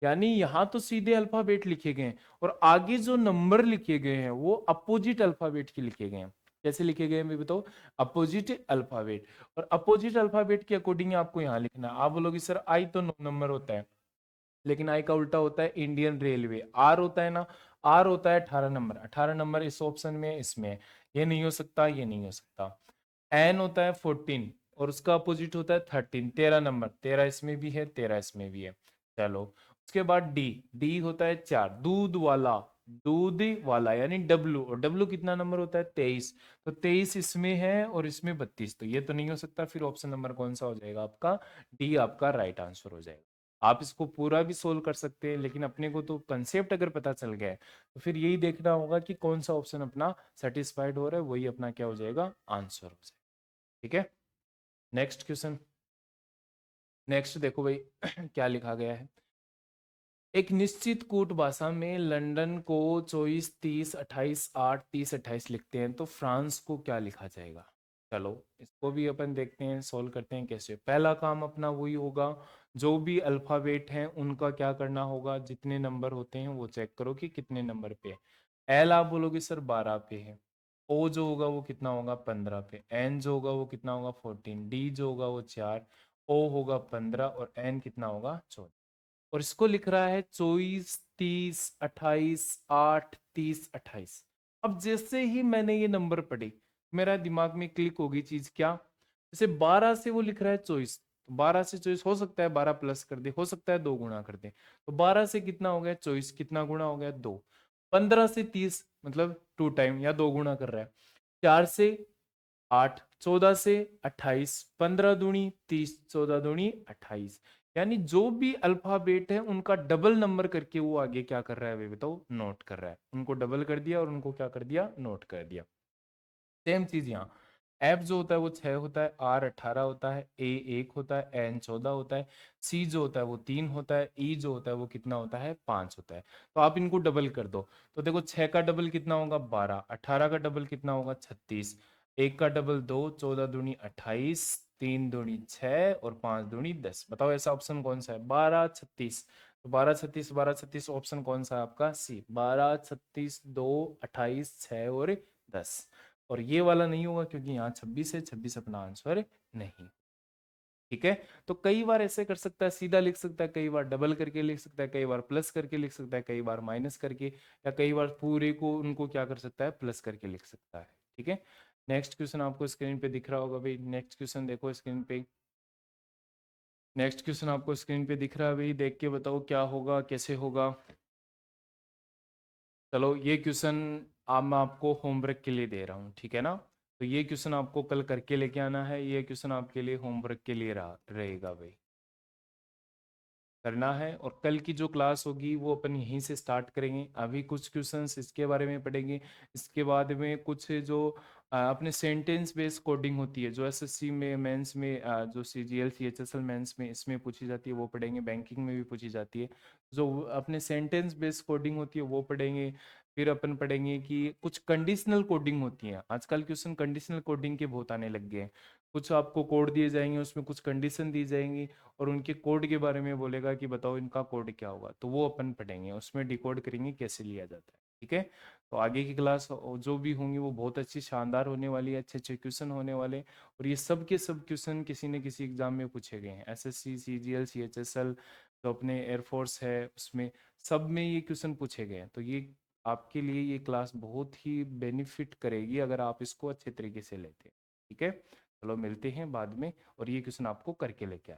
S1: यानी यहाँ तो सीधे अल्फाबेट लिखे गए हैं, और आगे जो नंबर लिखे गए हैं वो अपोजिट अल्फाबेट के लिखे गए हैं। कैसे लिखे गए हैं मैं बताओ, अपोजिट अल्फाबेट। और अपोजिट अल्फाबेट के अकॉर्डिंग आपको यहाँ लिखना है। आप बोलोगे सर आई तो 9 नंबर होता है, लेकिन आई का उल्टा होता है इंडियन रेलवे, आर होता है ना, आर होता है 18 नंबर, 18 नंबर इस ऑप्शन में है, इसमें है। ये नहीं हो सकता, ये नहीं हो सकता। एन होता है 14, और उसका अपोजिट होता है 13, 13 नंबर, 13 इसमें भी है, 13 इसमें भी है। चलो, उसके बाद डी, डी होता है 4, दूध वाला, दूध वाला यानी डब्लू, और डब्लू कितना नंबर होता है, 23, तो 23 इसमें है और इसमें 32, तो ये तो नहीं हो सकता। फिर ऑप्शन नंबर कौन सा हो जाएगा आपका, डी आपका राइट आंसर हो जाएगा। आप इसको पूरा भी सोल्व कर सकते हैं, लेकिन अपने को तो कंसेप्ट अगर पता चल गया है, तो फिर यही देखना होगा कि कौन सा ऑप्शन अपना सेटिस्फाइड हो रहा है, वही अपना क्या हो जाएगा, आंसर हो जाएगा। ठीक है, नेक्स्ट क्वेश्चन। नेक्स्ट देखो भाई क्या लिखा गया है, एक निश्चित कूट भाषा में लंदन को 24, 30, 28, 8, 30, 28 लिखते हैं, तो फ्रांस को क्या लिखा जाएगा। चलो, इसको भी अपन देखते हैं, सोल्व करते हैं कैसे। पहला काम अपना वही होगा, जो भी अल्फाबेट हैं उनका क्या करना होगा, जितने नंबर होते हैं वो चेक करो कि कितने नंबर पे है। एल आप बोलोगे सर 12 पे है, ओ जो होगा वो कितना होगा, 15 पे, एन जो होगा वो कितना होगा, 14, डी जो होगा वो 4, ओ होगा 15, और एन कितना होगा, 14। और इसको लिख रहा है 24, 30, 28, 8, 30, 28। अब जैसे ही मैंने ये नंबर पढ़े, मेरा दिमाग में क्लिक होगी चीज क्या, जैसे 12 से वो लिख रहा है 24, तो 12 से 24 हो सकता है 12 प्लस कर दे, हो सकता है 2 गुणा कर दे, तो 12 से कितना हो गया 24, कितना गुणा हो गया 2। 15 से 30 मतलब 2 टाइम या 2 गुणा कर रहा है। 4 से 8, 14 से 28, 15 दूनी 30, 14 दूनी 28। यानी जो भी अल्फाबेट है उनका डबल नंबर करके वो आगे क्या कर रहा है वे बताओ, नोट कर रहा है। उनको डबल कर दिया और उनको क्या कर दिया, नोट कर दिया। सेम चीज यहाँ, एफ जो होता है वो 6 होता है, आर 18 होता है, ए 1 होता है, एन 14 होता है, सी जो होता है वो 3 होता है, ई जो होता है वो कितना होता है, 5 होता है। तो आप इनको डबल कर दो, तो देखो 6 का डबल कितना होगा 12, 18 का डबल कितना होगा 36, एक का डबल 2, 14 दूनी 28, 3 दूनी 6, और 5 दूनी 10। बताओ ऐसा ऑप्शन कौन सा है, 12, 36। तो 12, 36, 12, 36 ऑप्शन कौन सा है आपका, सी, 12, 36, 2, 28, 6 और 10। और ये वाला नहीं होगा क्योंकि यहाँ 26 है, 26 अपना आंसर नहीं। ठीक है, तो कई बार ऐसे कर सकता है, सीधा लिख सकता है, कई बार डबल करके लिख सकता है, कई बार प्लस करके लिख सकता है, कई बार माइनस करके, या कई बार पूरे को उनको क्या कर सकता है, प्लस करके लिख सकता है। ठीक है, नेक्स्ट क्वेश्चन आपको स्क्रीन पे दिख रहा होगा भाई, नेक्स्ट क्वेश्चन देखो स्क्रीन पे। नेक्स्ट क्वेश्चन आपको स्क्रीन पे दिख रहा है भाई, देख के बताओ क्या होगा, कैसे होगा। चलो, ये क्वेश्चन अब मैं आपको होमवर्क के लिए दे रहा हूँ, ठीक है ना। तो ये क्वेश्चन आपको कल करके लेके आना है, ये क्वेश्चन आपके लिए होमवर्क के लिए रहेगा भाई, करना है। और कल की जो क्लास होगी वो अपन यहीं से स्टार्ट करेंगे। अभी कुछ क्वेश्चंस इसके बारे में पढ़ेंगे, इसके बाद में कुछ जो अपने सेंटेंस बेस्ड कोडिंग होती है जो एसएससी में मेंस में जो सीजीएल सीएचएसएल मेंस में इसमें पूछी जाती है वो पढ़ेंगे, बैंकिंग में भी पूछी जाती है। जो अपने सेंटेंस बेस्ड कोडिंग होती है वो पढ़ेंगे। फिर अपन पढ़ेंगे कि कुछ कंडीशनल कोडिंग होती है, आजकल क्वेश्चन कंडीशनल कोडिंग के बहुत आने लग गए हैं। कुछ आपको कोड दिए जाएंगे, उसमें कुछ कंडीशन दी जाएंगी और उनके कोड के बारे में बोलेगा कि बताओ इनका कोड क्या होगा, तो वो अपन पढ़ेंगे, उसमें डिकोड करेंगे कैसे लिया जाता है। ठीक है, तो आगे की क्लास जो भी होंगी वो बहुत अच्छी शानदार होने वाली है, अच्छे अच्छे क्वेश्चन होने वाले। और ये सब के सब क्वेश्चन किसी न किसी एग्जाम में पूछे गए हैं, एसएससी सीजीएल सीएचएसएल जो अपने एयरफोर्स है उसमें, सब में ये क्वेश्चन पूछे गए हैं। तो ये आपके लिए ये क्लास बहुत ही बेनिफिट करेगी अगर आप इसको अच्छे तरीके से लेते हैं। ठीक है, चलो मिलते हैं बाद में, और ये क्वेश्चन आपको करके लेके आ